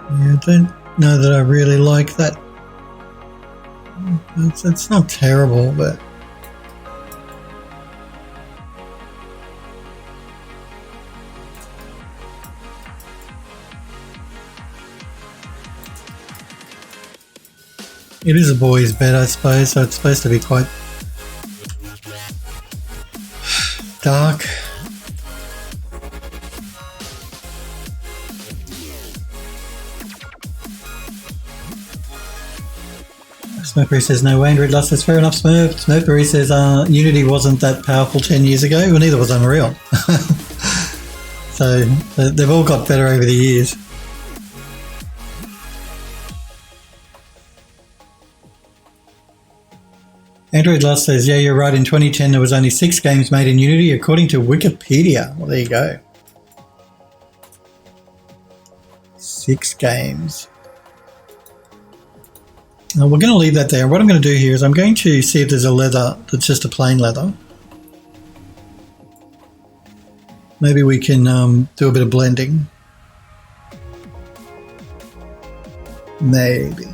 Yeah, I don't know that I really like that. It's not terrible, but it is a boys' bed, I suppose, so it's supposed to be quite dark. Smurfberry says no way. Android Lust says fair enough, Smurf. Smurfberry says Unity wasn't that powerful 10 years ago. Well, neither was Unreal. So they've all got better over the years. Android Lust says, yeah, you're right. In 2010, there was only 6 games made in Unity, according to Wikipedia. Well, there you go. 6 games. Now, we're going to leave that there. What I'm going to do here is I'm going to see if there's a leather that's just a plain leather. Maybe we can do a bit of blending. Maybe.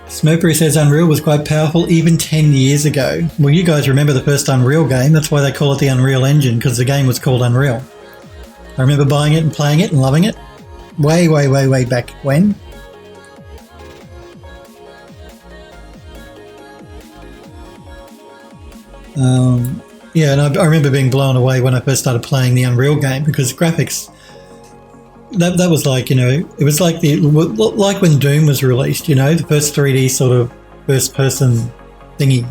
Smurfberry says Unreal was quite powerful even 10 years ago. Well, you guys remember the first Unreal game. That's why they call it the Unreal Engine, because the game was called Unreal. I remember buying it and playing it and loving it. Way back when. Yeah, and I remember being blown away when I first started playing the Unreal game, because graphics, that was like, you know, it was like like when Doom was released, you know, the first 3D sort of first person thingy.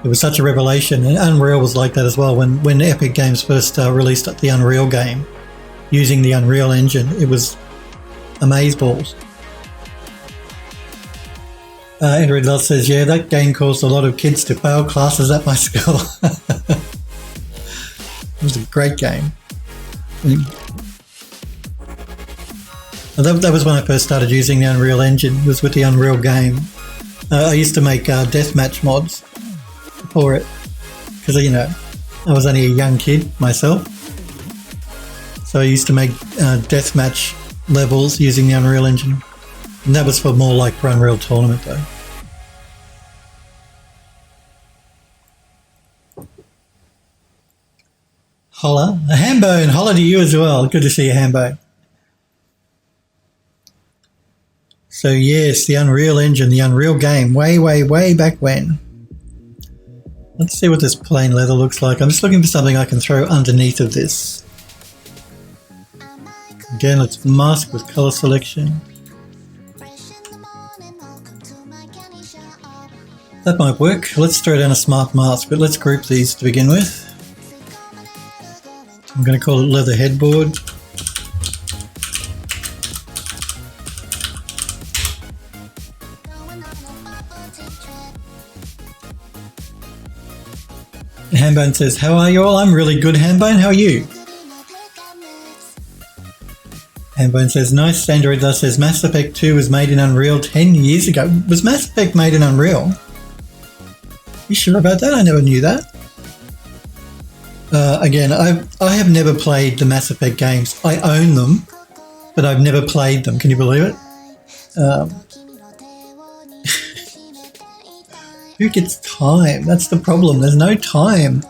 It was such a revelation, and Unreal was like that as well. When Epic Games first released the Unreal game using the Unreal Engine, it was amazeballs. Android Love says, yeah, that game caused a lot of kids to fail classes at my school. It was a great game. That was when I first started using the Unreal Engine. It was with the Unreal game. I used to make deathmatch mods for it because, you know, I was only a young kid myself. So I used to make deathmatch levels using the Unreal Engine. And that was for more like for Unreal Tournament though. Holla. A Hambone. Holla to you as well. Good to see you, Hambone. So yes, the Unreal Engine, the Unreal game, way back when. Let's see what this plain leather looks like. I'm just looking for something I can throw underneath of this. Again, let's mask with color selection. That might work. Let's throw down a smart mask, but let's group these to begin with. I'm going to call it leather headboard. Hambone says, how are you all? I'm really good, Hambone. How are you? Hambone says, nice. Android Dust says, Mass Effect 2 was made in Unreal 10 years ago. Was Mass Effect made in Unreal? You sure about that? I never knew that. Again, I have never played the Mass Effect games. I own them, but I've never played them. Can you believe it? Who gets time? That's the problem. There's no time.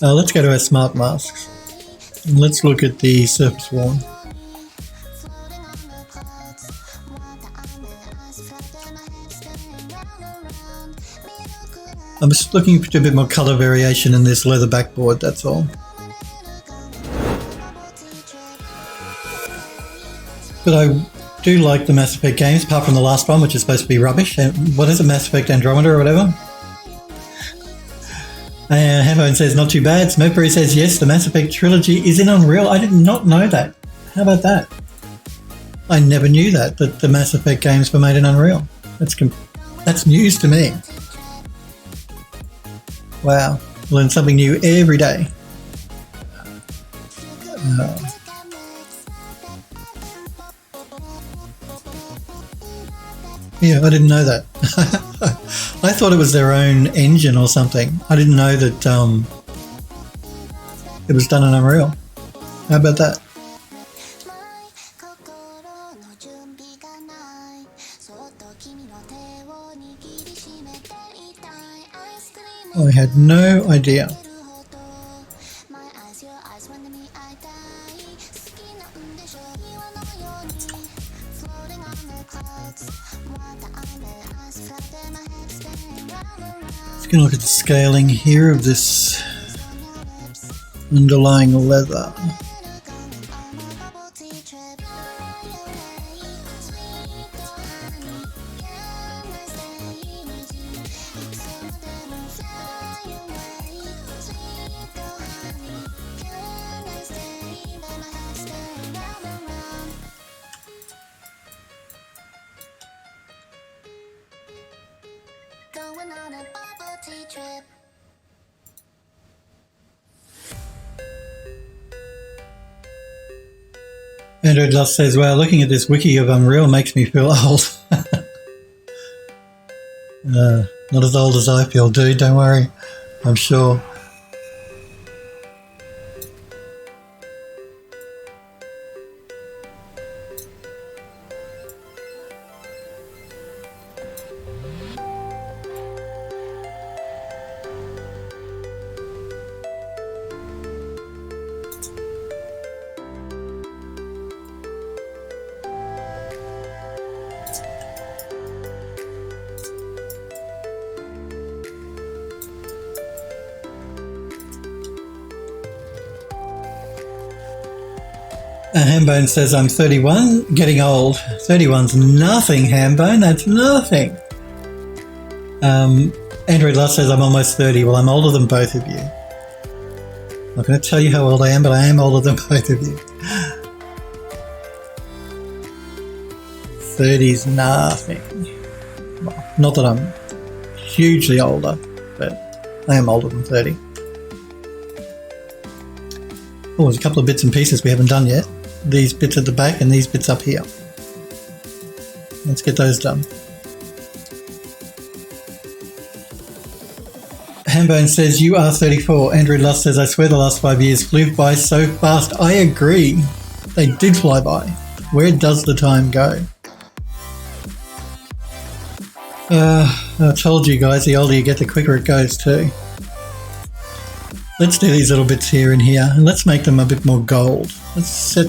Let's go to our smart masks. And let's look at the surface worn. I'm just looking for a bit more colour variation in this leather backboard, that's all. But I do like the Mass Effect games, apart from the last one, which is supposed to be rubbish. What is it, Mass Effect Andromeda or whatever? Hambone says, not too bad. Smurfberry says, yes, the Mass Effect trilogy is in Unreal. I did not know that. How about that? I never knew that the Mass Effect games were made in Unreal. That's news to me. Wow, learn something new every day. Yeah, I didn't know that. I thought it was their own engine or something. I didn't know that it was done in Unreal. How about that? I had no idea. Just going to look at the scaling here of this underlying leather. Android Lust says, wow, looking at this wiki of Unreal makes me feel old. Not as old as I feel, dude, don't worry. I'm sure. Hambone says, I'm 31, getting old. 31's nothing, Hambone, that's nothing. Android Lust says, I'm almost 30. Well, I'm older than both of you. I'm not going to tell you how old I am, but I am older than both of you. 30's nothing. Well, not that I'm hugely older, but I am older than 30. Oh, there's a couple of bits and pieces we haven't done yet. These bits at the back and these bits up here. Let's get those done. Hambone says, you are 34. Andrew Lust says, I swear the last 5 years flew by so fast. I agree. They did fly by. Where does the time go? I told you guys, the older you get, the quicker it goes too. Let's do these little bits here and here, and let's make them a bit more gold. Let's set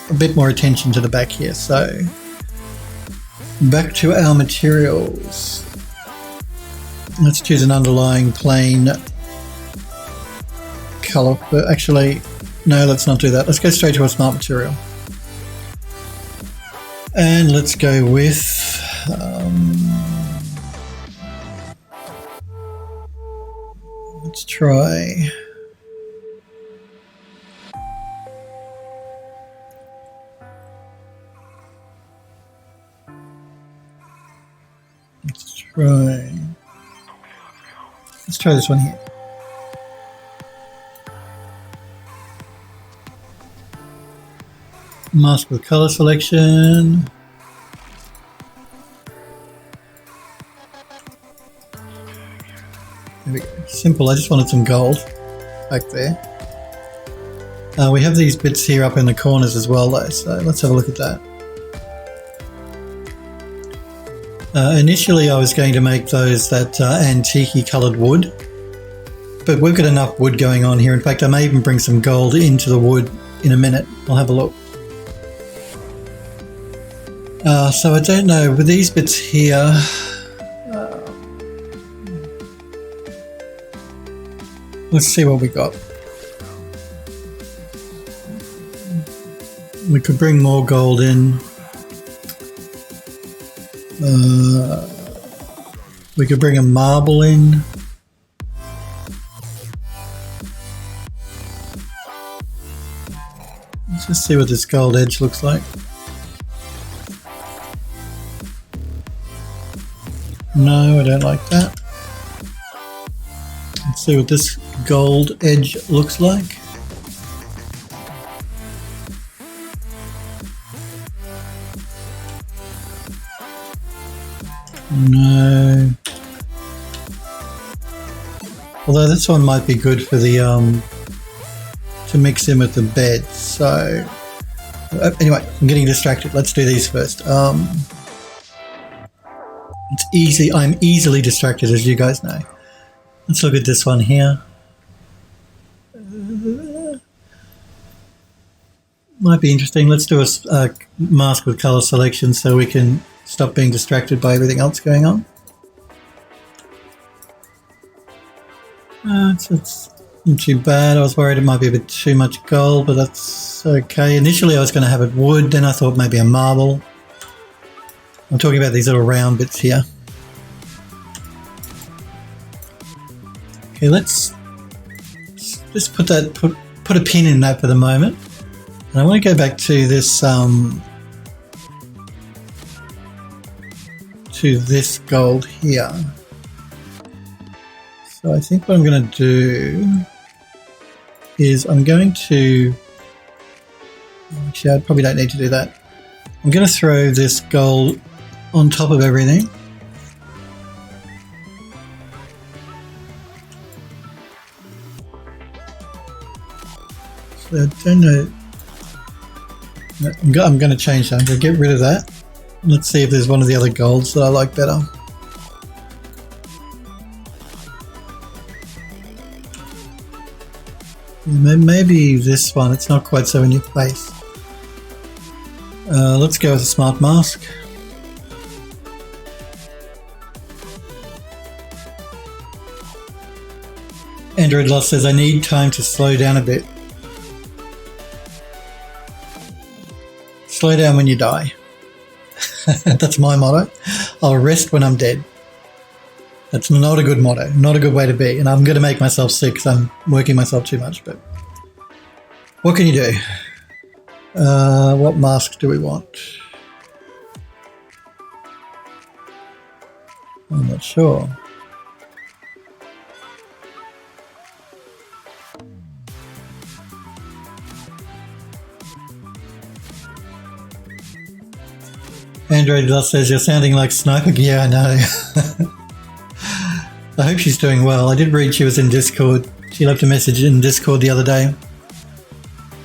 a bit more attention to the back here. So, back to our materials. Let's choose an underlying plain color. But actually, no, let's not do that. Let's go straight to a smart material. And let's go with... let's try... Let's try this one here. Mask with color selection. There we go. Simple. I just wanted some gold back there. We have these bits here up in the corners as well though, so let's have a look at that. Initially I was going to make those that antique coloured wood, but we've got enough wood going on here. In fact, I may even bring some gold into the wood in a minute. I'll have a look. So I don't know, with these bits here, let's see what we got. We could bring more gold in. We could bring a marble in. Let's just see what this gold edge looks like. No, I don't like that. Let's see what this gold edge looks like. No. Although this one might be good for the to mix in with the bed. So anyway, I'm getting distracted. Let's do these first. It's easy. I'm easily distracted, as you guys know. Let's look at this one here. Might be interesting. Let's do a mask with color selection so we can stop being distracted by everything else going on. It's not too bad. I was worried it might be a bit too much gold, but that's okay. Initially I was going to have it wood, then I thought maybe a marble. I'm talking about these little round bits here. Okay, let's just put a pin in that for the moment. And I want to go back to this gold here. So I think what I'm going to do is I'm going to, actually I probably don't need to do that. I'm going to throw this gold on top of everything. So I don't know. I'm going to change that. I'm going to get rid of that. Let's see if there's one of the other golds that I like better. Maybe this one. It's not quite so in your face. Let's go with a smart mask. Android Lost says, I need time to slow down a bit. Slow down when you die. That's my motto. I'll rest when I'm dead. That's not a good motto, not a good way to be. And I'm going to make myself sick because I'm working myself too much. But what can you do? What mask do we want? I'm not sure. Android Dust says, you're sounding like Sniper. Yeah, I know. I hope she's doing well. I did read she was in Discord. She left a message in Discord the other day.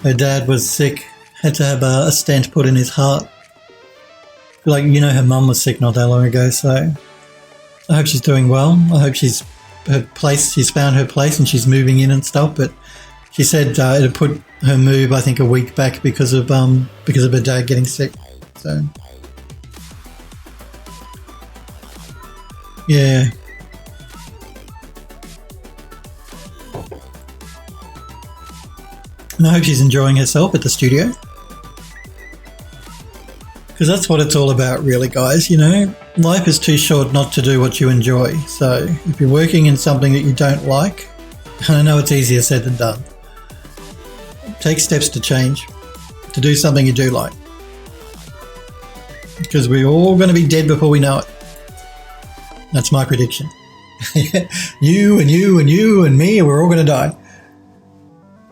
Her dad was sick, had to have a stent put in his heart. Like, you know, her mum was sick not that long ago, so I hope she's doing well. I hope she's found her place and she's moving in and stuff, but she said it had put her move, I think, a week back because of her dad getting sick. So yeah. And I hope she's enjoying herself at the studio. Because that's what it's all about, really, guys. You know, life is too short not to do what you enjoy. So if you're working in something that you don't like, and I know it's easier said than done, take steps to change, to do something you do like. Because we're all going to be dead before we know it. That's my prediction. You and you and you and me, we're all going to die.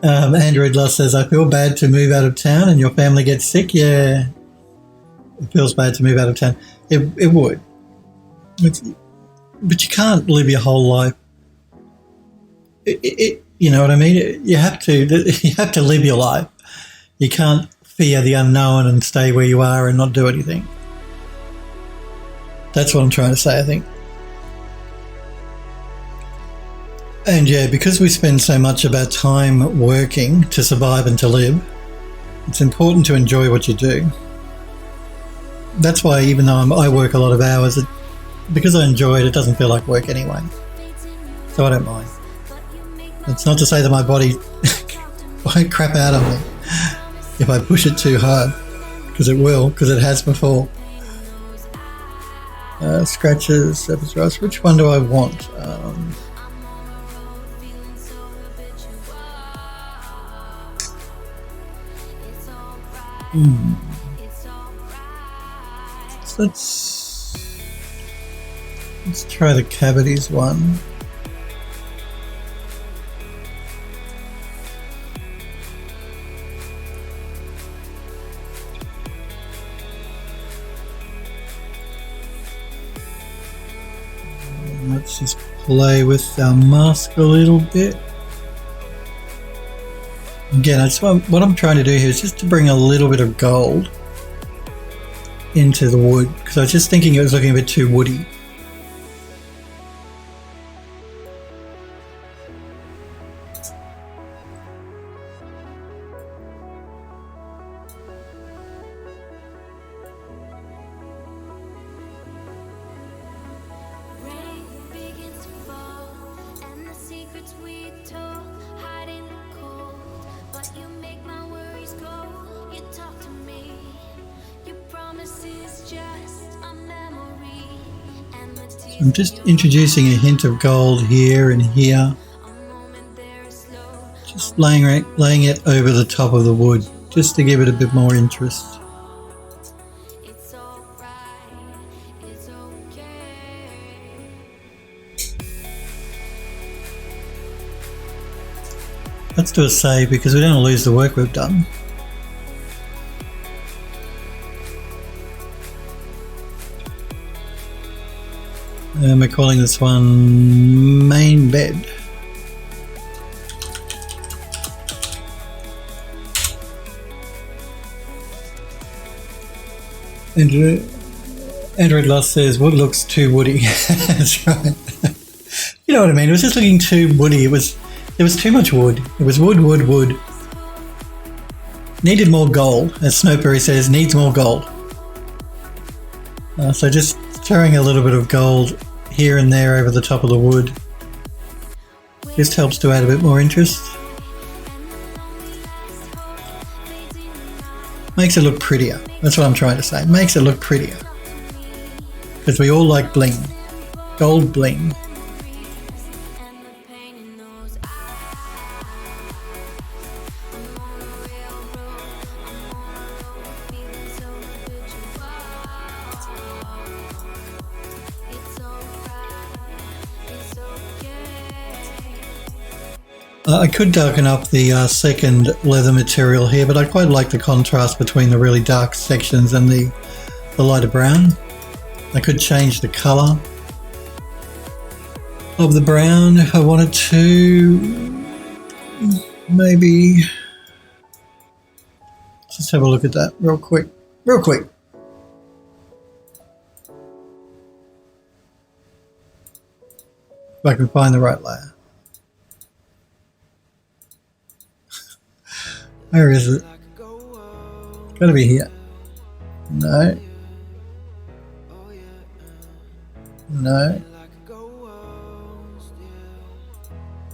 Android Lost says, I feel bad to move out of town and your family gets sick. Yeah, it feels bad to move out of town. It would. But you can't live your whole life. You know what I mean? You have to live your life. You can't fear the unknown and stay where you are and not do anything. That's what I'm trying to say, I think. And yeah, because we spend so much of our time working to survive and to live, it's important to enjoy what you do. That's why even though I work a lot of hours, because I enjoy it, it doesn't feel like work anyway. So I don't mind. It's not to say that my body won't crap out on me if I push it too hard, because it will, because it has before. Scratches, surface rust. Which one do I want? So let's try the cavities one. Let's just play with our mask a little bit. Again, what I'm trying to do here is just to bring a little bit of gold into the wood, because I was just thinking it was looking a bit too woody. I'm just introducing a hint of gold here and here. Just laying it over the top of the wood, just to give it a bit more interest. Let's do a save because we don't want to lose the work we've done. And we're calling this one main bed. Android Lost says wood looks too woody. That's right. You know what I mean? It was just looking too woody. There was too much wood. It was wood. Needed more gold, as Snowberry says, needs more gold. So just throwing a little bit of gold here and there over the top of the wood just helps to add a bit more interest. Makes it look prettier. That's what I'm trying to say. Makes it look prettier. Because we all like bling. Gold bling. I could darken up the second leather material here, but I quite like the contrast between the really dark sections and the lighter brown. I could change the colour of the brown if I wanted to. Maybe just have a look at that real quick. If I can find the right layer. Where is it? Gotta be here. No. No.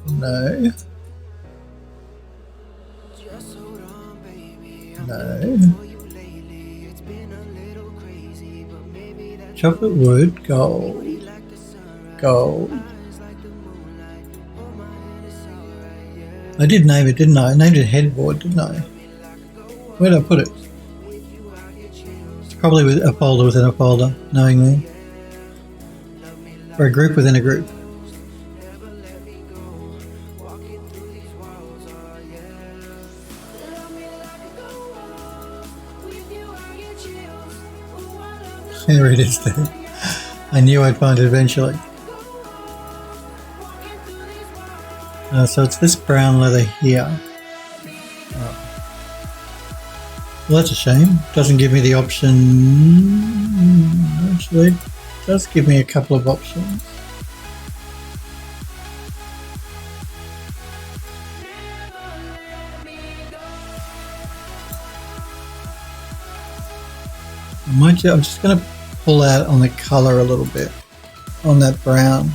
No. No. Chocolate wood, gold. Gold. I did name it, didn't I? I named it headboard, didn't I? Where did I put it? It's probably with a folder within a folder, knowing me. Or a group within a group. There it is there. I knew I'd find it eventually. So it's this brown leather here. Oh. Well, that's a shame. Doesn't give me the option. Actually, it does give me a couple of options. I'm just going to pull out on the colour a little bit on that brown.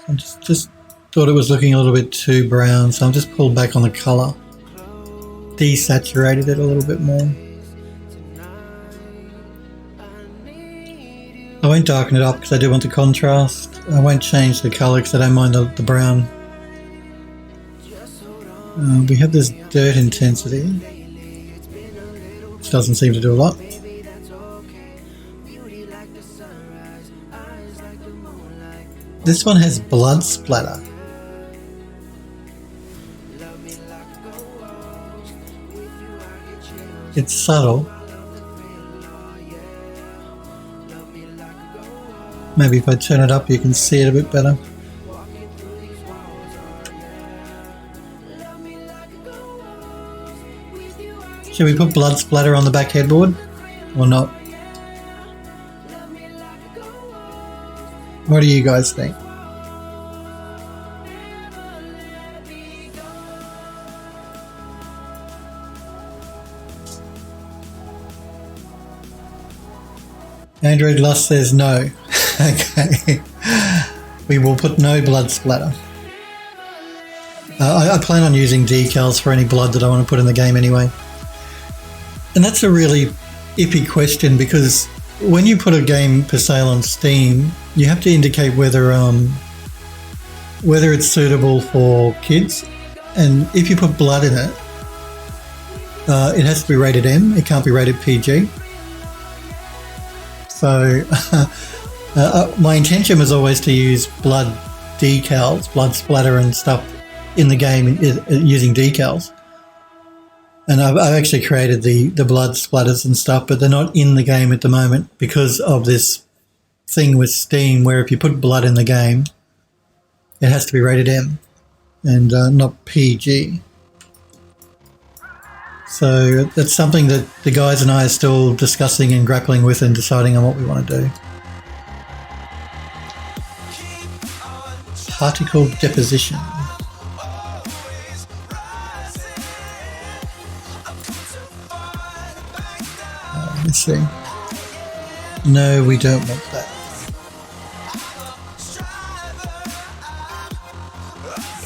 I just thought it was looking a little bit too brown, so I'm just pulled back on the colour. Desaturated it a little bit more. I won't darken it up because I do want the contrast. I won't change the colour because I don't mind the brown. We have this dirt intensity, which doesn't seem to do a lot. This one has blood splatter. It's subtle. Maybe if I turn it up you can see it a bit better. Should we put blood splatter on the back headboard or not? What do you guys think? Android Lust says no. Okay. We will put no blood splatter. I plan on using decals for any blood that I want to put in the game anyway. And that's a really iffy question, because when you put a game for sale on Steam, you have to indicate whether it's suitable for kids. And if you put blood in it, it has to be rated M. It can't be rated PG. So my intention was always to use blood decals, blood splatter and stuff in the game using decals. And I've actually created the blood splatters and stuff, but they're not in the game at the moment because of this thing with Steam where if you put blood in the game, it has to be rated M and not PG. So that's something that the guys and I are still discussing and grappling with and deciding on what we want to do. Particle deposition. Let's see. No, we don't want that.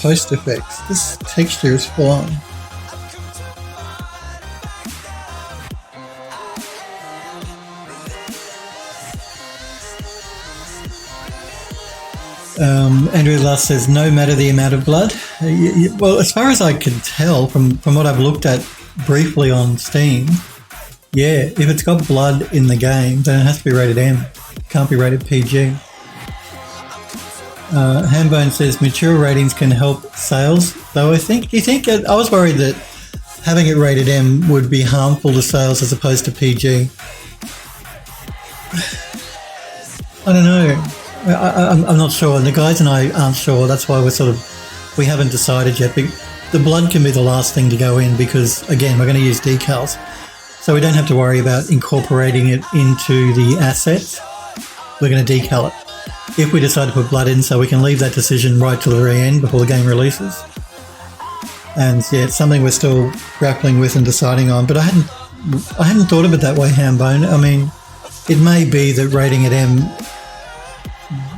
Post effects. This texture is fine. Andrew Last says, no matter the amount of blood. Well, as far as I can tell from what I've looked at briefly on Steam, yeah, if it's got blood in the game, then it has to be rated M. It can't be rated PG. Hambone says, mature ratings can help sales, though do you think, I was worried that having it rated M would be harmful to sales as opposed to PG. I don't know. I'm not sure, and the guys and I aren't sure. That's why we haven't decided yet. The blood can be the last thing to go in because, again, we're going to use decals. So we don't have to worry about incorporating it into the assets. We're going to decal it. If we decide to put blood in, so we can leave that decision right till the very end before the game releases. And yeah, it's something we're still grappling with and deciding on. But I hadn't thought of it that way, Hambone. I mean, it may be that rating it M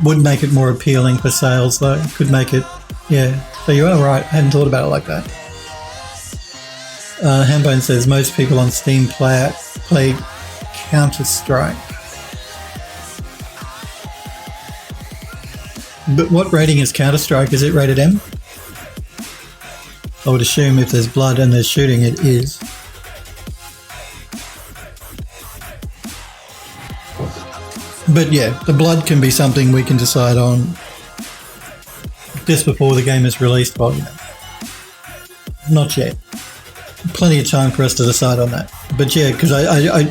would make it more appealing for sales, though. It could make it, yeah. So you are right. I hadn't thought about it like that. Hambone says most people on Steam play Counter-Strike. But what rating is Counter-Strike? Is it rated M? I would assume if there's blood and there's shooting, it is. But yeah, the blood can be something we can decide on just before the game is released. Well, not yet. Plenty of time for us to decide on that. But yeah, because I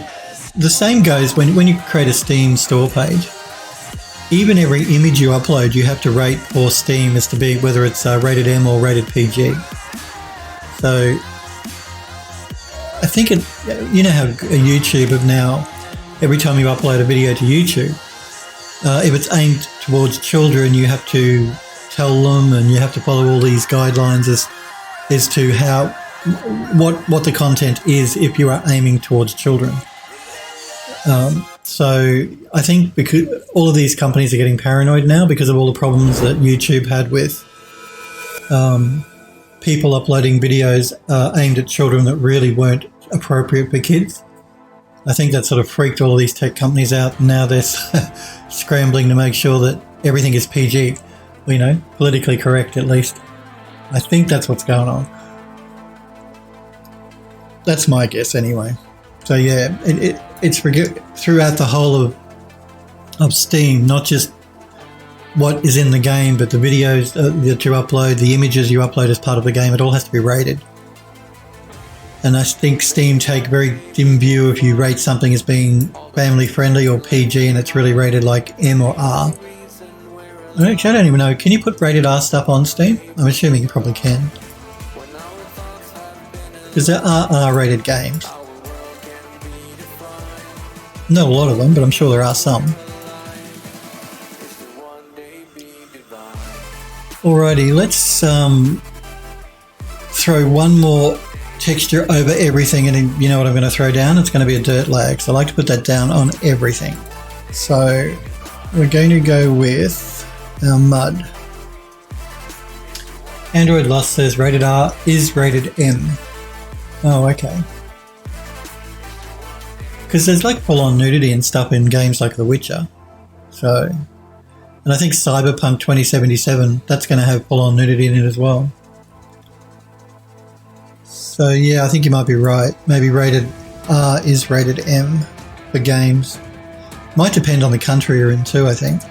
the same goes when you create a Steam store page. Even every image you upload, you have to rate for Steam as to be whether it's rated M or rated PG. So I think you know how YouTube of now, every time you upload a video to YouTube, if it's aimed towards children, you have to tell them and you have to follow all these guidelines as to what the content is if you are aiming towards children. So I think because all of these companies are getting paranoid now because of all the problems that YouTube had with people uploading videos aimed at children that really weren't appropriate for kids. I think that sort of freaked all of these tech companies out, and now they're scrambling to make sure that everything is PG, politically correct at least. I think that's what's going on. That's my guess anyway. So yeah, it's throughout the whole of Steam, not just what is in the game, but the videos that you upload, the images you upload as part of the game, it all has to be rated. And I think Steam take a very dim view if you rate something as being family friendly or PG and it's really rated like M or R. Actually, I don't even know. Can you put rated R stuff on Steam? I'm assuming you probably can. Because there are R-rated games. Not a lot of them, but I'm sure there are some. Alrighty, let's throw one more texture over everything, and you know what I'm going to throw down? It's going to be a dirt lag, so I like to put that down on everything. So we're going to go with our mud. Android Lost says rated R is rated M. Oh, okay. because there's like full-on nudity and stuff in games like The Witcher. So, and I think Cyberpunk 2077, that's going to have full-on nudity in it as well. So yeah, I think you might be right. Maybe rated R is rated M for games. Might depend on the country you're in too, I think.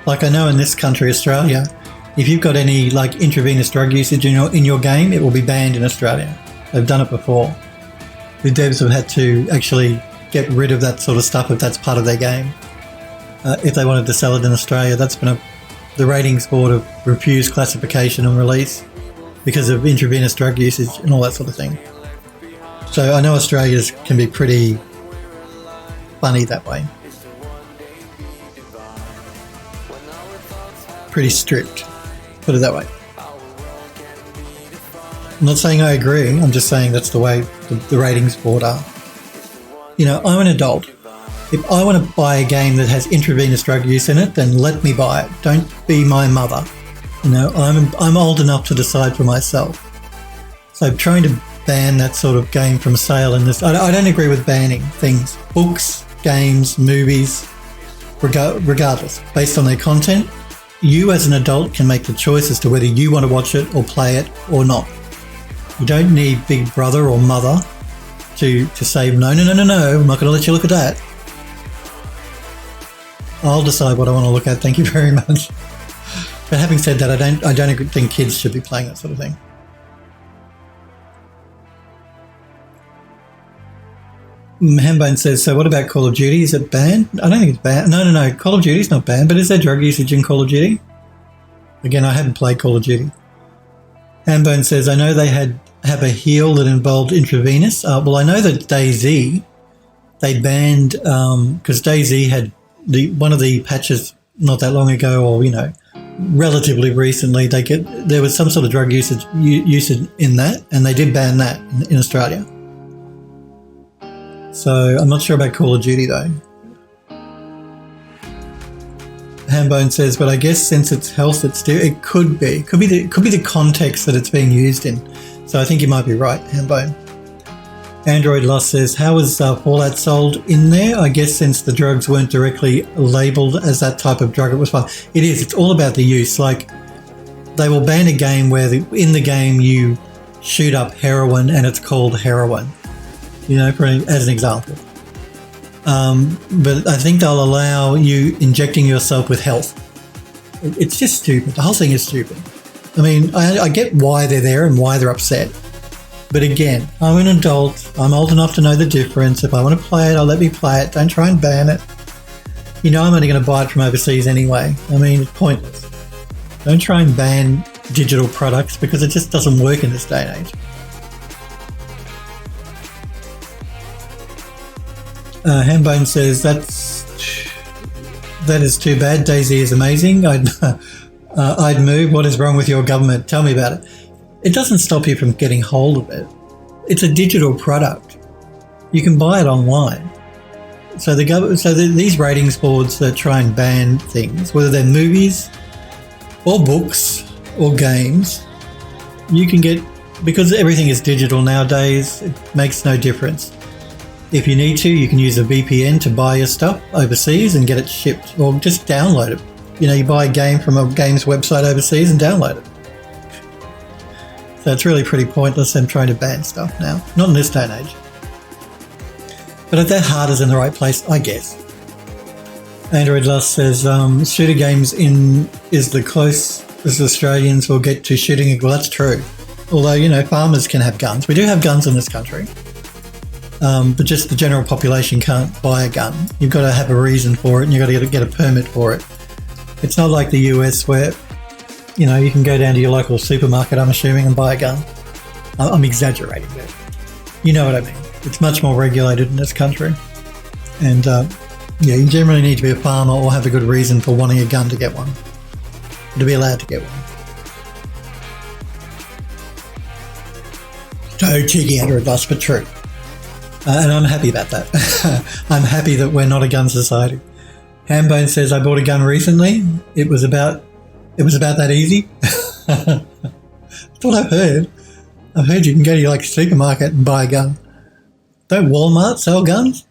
Like I know in this country, Australia, if you've got any like intravenous drug usage in your game, it will be banned in Australia. They've done it before. The devs have had to actually get rid of that sort of stuff if that's part of their game. If they wanted to sell it in Australia, the ratings board have refused classification and release because of intravenous drug usage and all that sort of thing. So I know Australia's can be pretty funny that way. Pretty strict, put it that way. I'm not saying I agree, I'm just saying that's the way the ratings board are. You know, I'm an adult. If I want to buy a game that has intravenous drug use in it, then let me buy it. Don't be my mother. You know, I'm old enough to decide for myself. So trying to ban that sort of game from sale in this, I don't agree with banning things. Books, games, movies, regardless, based on their content, you as an adult can make the choice as to whether you want to watch it or play it or not. You don't need Big Brother or Mother to say, no, I'm not going to let you look at that. I'll decide what I want to look at, thank you very much. But having said that, I don't think kids should be playing that sort of thing. Hambone says, so what about Call of Duty? Is it banned? I don't think it's banned. No. Call of Duty's not banned, but is there drug usage in Call of Duty? Again, I haven't played Call of Duty. Hambone says, I know they have a heal that involved intravenous. Well, I know that DayZ, they banned, because DayZ had one of the patches not that long ago, or, you know, relatively recently, there was some sort of drug usage in that, and they did ban that in Australia. So I'm not sure about Call of Duty though. Hambone says, but I guess since it's health, it could be the context that it's being used in. So I think you might be right, Hambone. Android Lost says, how was Fallout sold in there? I guess since the drugs weren't directly labelled as that type of drug, it was fine. It is. It's all about the use. Like, they will ban a game where in the game you shoot up heroin and it's called heroin, you know, as an example. But I think they'll allow you injecting yourself with health. It's just stupid. The whole thing is stupid. I mean, I get why they're there and why they're upset. But again, I'm an adult. I'm old enough to know the difference. If I want to play it, I'll let me play it. Don't try and ban it. You know I'm only going to buy it from overseas anyway. I mean, it's pointless. Don't try and ban digital products because it just doesn't work in this day and age. Hambone says, that is too bad. DayZ is amazing. I'd move. What is wrong with your government? Tell me about it. It doesn't stop you from getting hold of it. It's a digital product. You can buy it online. So these ratings boards that try and ban things, whether they're movies or books or games, you can get, because everything is digital nowadays, it makes no difference. If you need to, you can use a VPN to buy your stuff overseas and get it shipped, or just download it. You know, you buy a game from a games website overseas and download it. So it's really pretty pointless them trying to ban stuff now. Not in this day and age. But if their heart is in the right place, I guess. Android Lust says, shooter games is the closest Australians will get to shooting. Well, that's true. Although, you know, farmers can have guns. We do have guns in this country. But just the general population can't buy a gun. You've got to have a reason for it and you've got to get a permit for it. It's not like the US where, you know, you can go down to your local supermarket, I'm assuming, and buy a gun. I'm exaggerating there. You know what I mean. It's much more regulated in this country. And, yeah, you generally need to be a farmer or have a good reason for wanting a gun to get one. To be allowed to get one. So cheeky, Android Dust, but true. And I'm happy about that. I'm happy that we're not a gun society. Hambone says, I bought a gun recently. It was about that easy. That's what I've heard. I've heard you can go to your supermarket and buy a gun. Don't Walmart sell guns?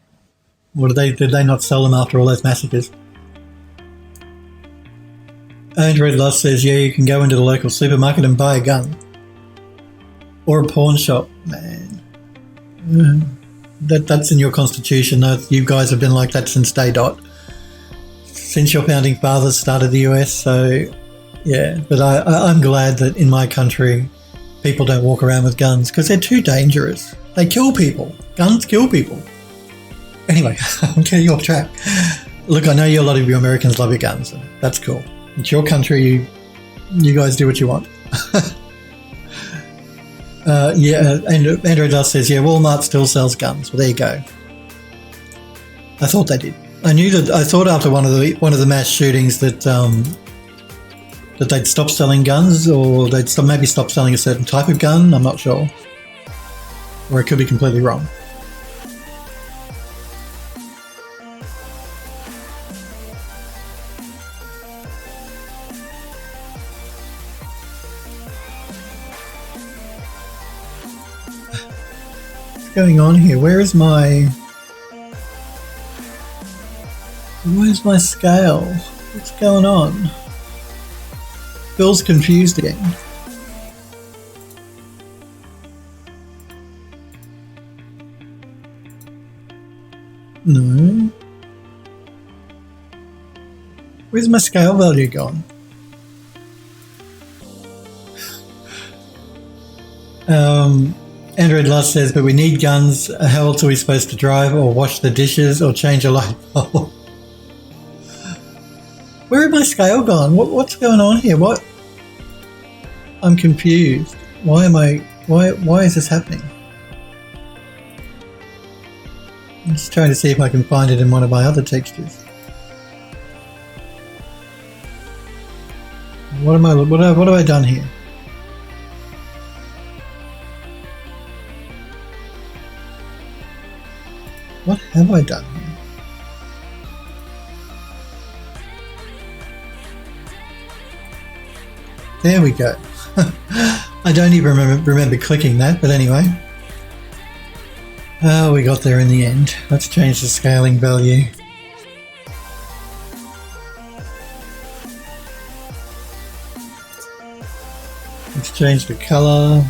Or did they not sell them after all those massacres? Android Lost says, yeah, you can go into the local supermarket and buy a gun. Or a pawn shop. Man. That's in your constitution. You guys have been like that since day dot. Since your founding fathers started the US, so yeah. But I'm glad that in my country, people don't walk around with guns because they're too dangerous. They kill people. Guns kill people. Anyway, I'm getting off track. Look, I know a lot of you Americans love your guns. So that's cool. It's your country. You guys do what you want. Yeah, and Andrew Dust says, yeah, Walmart still sells guns. Well, there you go. I thought they did. I thought after one of the mass shootings that that they'd stop selling guns, or they'd maybe stop selling a certain type of gun. I'm not sure, or it could be completely wrong. What's going on here? Where's my scale? What's going on? Bill's confused again. No. Where's my scale value gone? Android Lust says, but we need guns. How else are we supposed to drive or wash the dishes or change a light bulb? Where is my scale gone? What's going on here? What? I'm confused. Why is this happening? I'm just trying to see if I can find it in one of my other textures. What have I done here? What have I done here? There we go. I don't even remember clicking that, but anyway. Oh, we got there in the end. Let's change the scaling value. Let's change the color.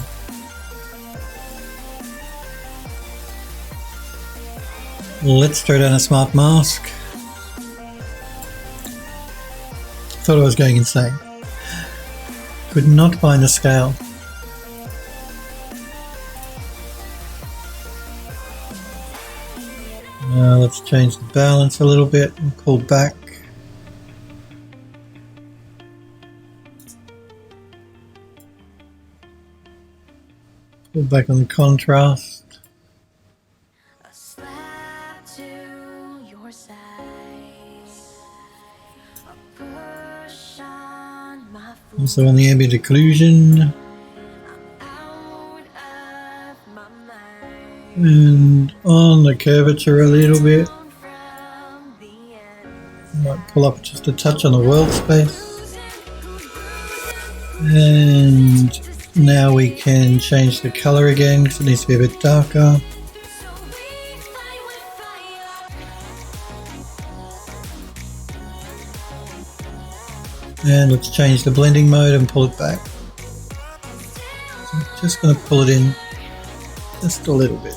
Let's throw down a smart mask. Thought I was going insane. Could not find the scale. Now let's change the balance a little bit and pull back. Pull back on the contrast. Also on the ambient occlusion. And on the curvature a little bit. Might pull up just a touch on the world space. And now we can change the color again because it needs to be a bit darker. And let's change the blending mode and pull it back. So I'm just going to pull it in just a little bit.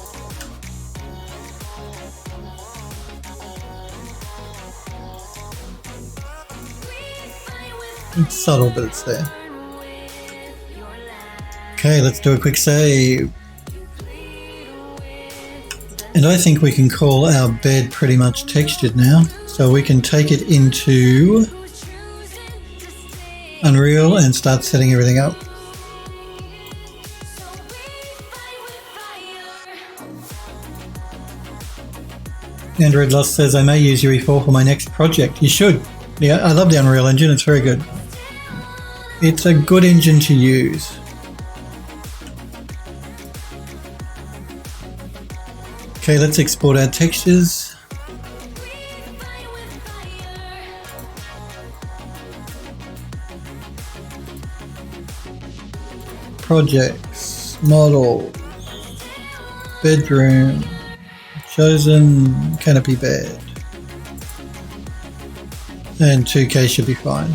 It's subtle, but it's there. Okay, let's do a quick save. And I think we can call our bed pretty much textured now. So we can take it into Unreal and start setting everything up. Android Lost says, I may use UE4 for my next project. You should. Yeah, I love the Unreal Engine. It's very good. It's a good engine to use. Okay, let's export our textures. Projects, models, bedroom, chosen canopy bed. And 2K should be fine.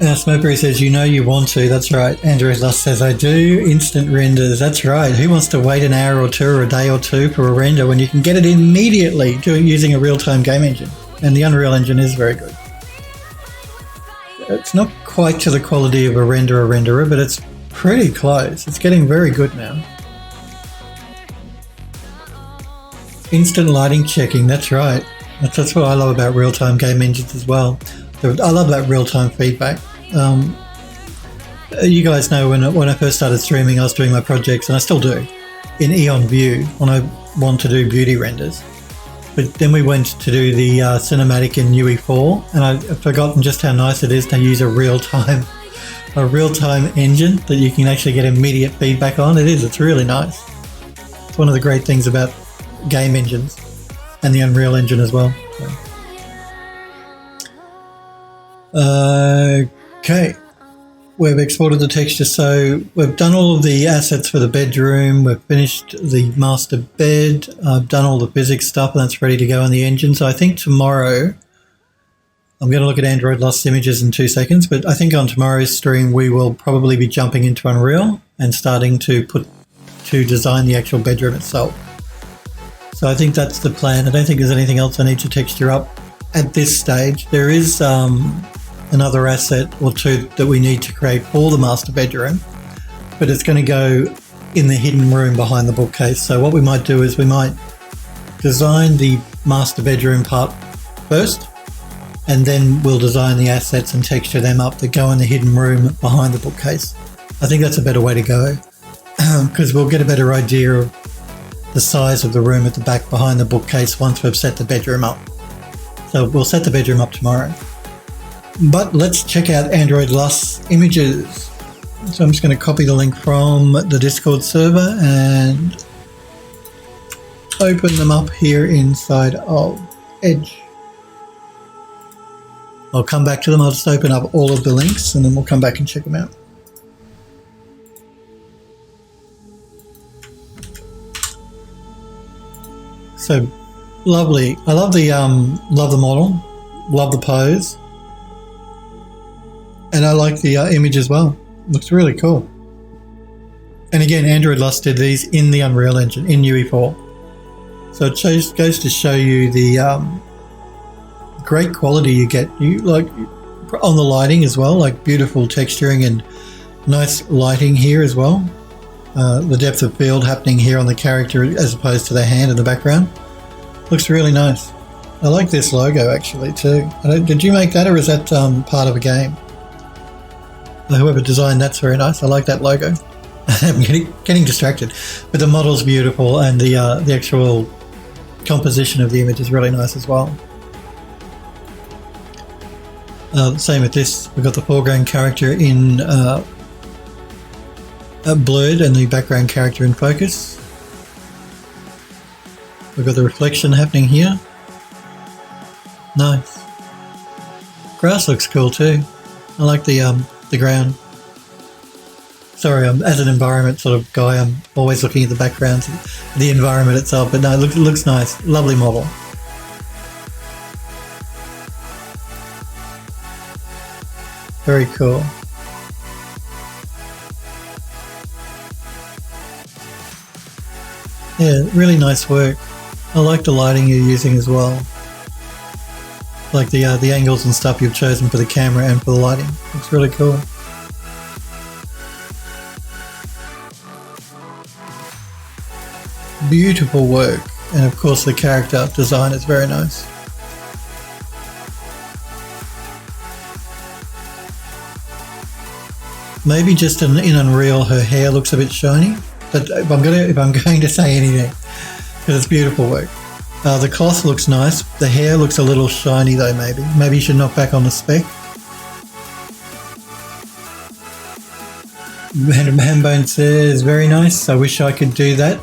Smokeberry says, you know you want to. That's right. Android Lust says, I do. Instant renders. That's right. Who wants to wait an hour or two or a day or two for a render when you can get it immediately using a real-time game engine? And the Unreal Engine is very good. It's not quite to the quality of a renderer, but it's pretty close. It's getting very good now. Instant lighting checking. That's right. That's what I love about real-time game engines as well. I love that real-time feedback. You guys know when I first started streaming, I was doing my projects, and I still do, in Eon View when I want to do beauty renders. But then we went to do the cinematic in UE4, and I've forgotten just how nice it is to use a real-time engine that you can actually get immediate feedback on. It's really nice. It's one of the great things about game engines and the Unreal Engine as well. Okay, we've exported the texture, so we've done all of the assets for the bedroom, we've finished the master bed, I've done all the physics stuff, and that's ready to go in the engine. So I think tomorrow, I'm going to look at Android Lust's images in 2 seconds, but I think on tomorrow's stream we will probably be jumping into Unreal and starting to design the actual bedroom itself. So I think that's the plan. I don't think there's anything else I need to texture up at this stage. There is another asset or two that we need to create for the master bedroom, but it's going to go in the hidden room behind the bookcase. So what we might do is we might design the master bedroom part first, and then we'll design the assets and texture them up that go in the hidden room behind the bookcase. I think that's a better way to go, because we'll get a better idea of the size of the room at the back behind the bookcase once we've set the bedroom up. So we'll set the bedroom up tomorrow. But let's check out Android Lust's images. So I'm just going to copy the link from the Discord server and open them up here inside of Edge. I'll come back to them. I'll just open up all of the links and then we'll come back and check them out. So lovely. I love the model, love the pose, and I like the image as well. Looks really cool. And again, Android Lust did these in the Unreal Engine in UE4, so it goes to show you the great quality you get. You like on the lighting as well, like beautiful texturing and nice lighting here as well. The depth of field happening here on the character as opposed to the hand in the background. Looks really nice. I like this logo actually too. Did you make that, or is that part of a game? Whoever designed that's very nice. I like that logo. I'm getting distracted. But the model's beautiful and the actual composition of the image is really nice as well. Same with this. We've got the foreground character in blurred and the background character in focus. We've got the reflection happening here. Nice. Grass looks cool too. I like the ground. Sorry, as an environment sort of guy, I'm always looking at the backgrounds, the environment itself, but no, it looks nice. Lovely model. Very cool. Yeah, really nice work. I like the lighting you're using as well. Like the angles and stuff you've chosen for the camera and for the lighting. Looks really cool. Beautiful work. And of course the character design is very nice. Maybe just in Unreal her hair looks a bit shiny. But if I'm going to say anything, because it's beautiful work. The cloth looks nice. The hair looks a little shiny though, maybe. Maybe you should knock back on the spec. Hambone says, very nice. I wish I could do that.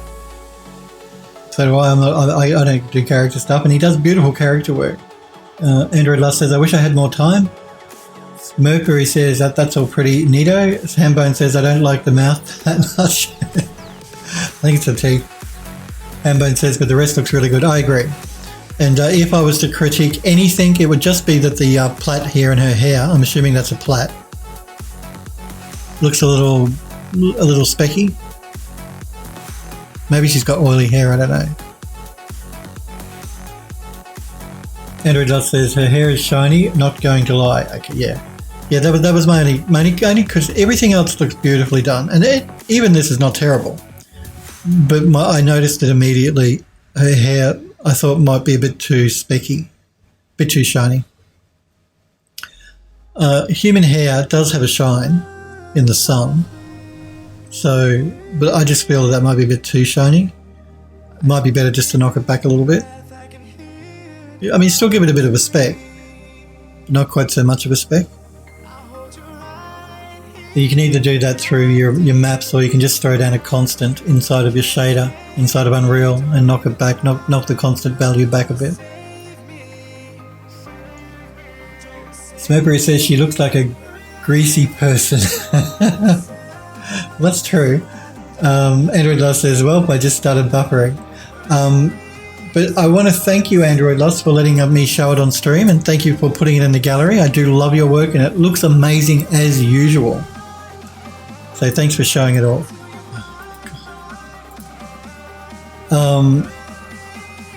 So do I. I don't do character stuff, and he does beautiful character work. Android Lust says, I wish I had more time. Mercury says that's all pretty neato. Hambone says, I don't like the mouth that much. I think it's the teeth. Hambone says, but the rest looks really good. I agree. And if I was to critique anything, it would just be that the plait here in her hair, I'm assuming that's a plait, looks a little specky. Maybe she's got oily hair, I don't know. Andrew Dust says her hair is shiny, not going to lie. Okay, yeah. Yeah, that was my only because everything else looks beautifully done. And even this is not terrible. But I noticed it immediately. Her hair, I thought might be a bit too specky, a bit too shiny. Human hair does have a shine in the sun. So, but I just feel that might be a bit too shiny. It might be better just to knock it back a little bit. I mean, still give it a bit of a speck. Not quite so much of a speck. You can either do that through your maps, or you can just throw down a constant inside of your shader, inside of Unreal, and knock it back, knock the constant value back a bit. Smokery says she looks like a greasy person. That's true. Android Lost says, well, I just started buffering. But I want to thank you, Android Lost, for letting me show it on stream, and thank you for putting it in the gallery. I do love your work, and it looks amazing as usual. So thanks for showing it all.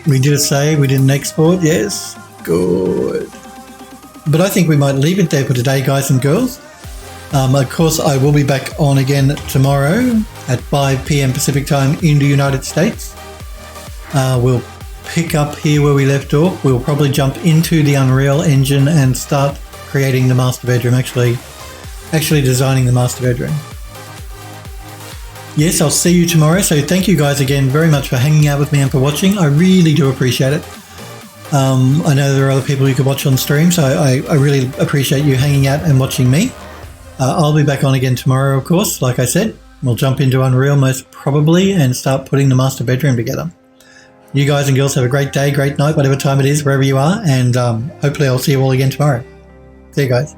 We did a save, we didn't export, yes, good. But I think we might leave it there for today, guys and girls. Of course, I will be back on again tomorrow at 5 p.m. Pacific time in the United States. We'll pick up here where we left off. We'll probably jump into the Unreal Engine and start creating the master bedroom, actually designing the master bedroom. Yes, I'll see you tomorrow. So thank you guys again very much for hanging out with me and for watching. I really do appreciate it. I know there are other people you could watch on stream, so I really appreciate you hanging out and watching me. I'll be back on again tomorrow, of course. Like I said, we'll jump into Unreal most probably and start putting the master bedroom together. You guys and girls have a great day, great night, whatever time it is, wherever you are. And hopefully I'll see you all again tomorrow. See you guys.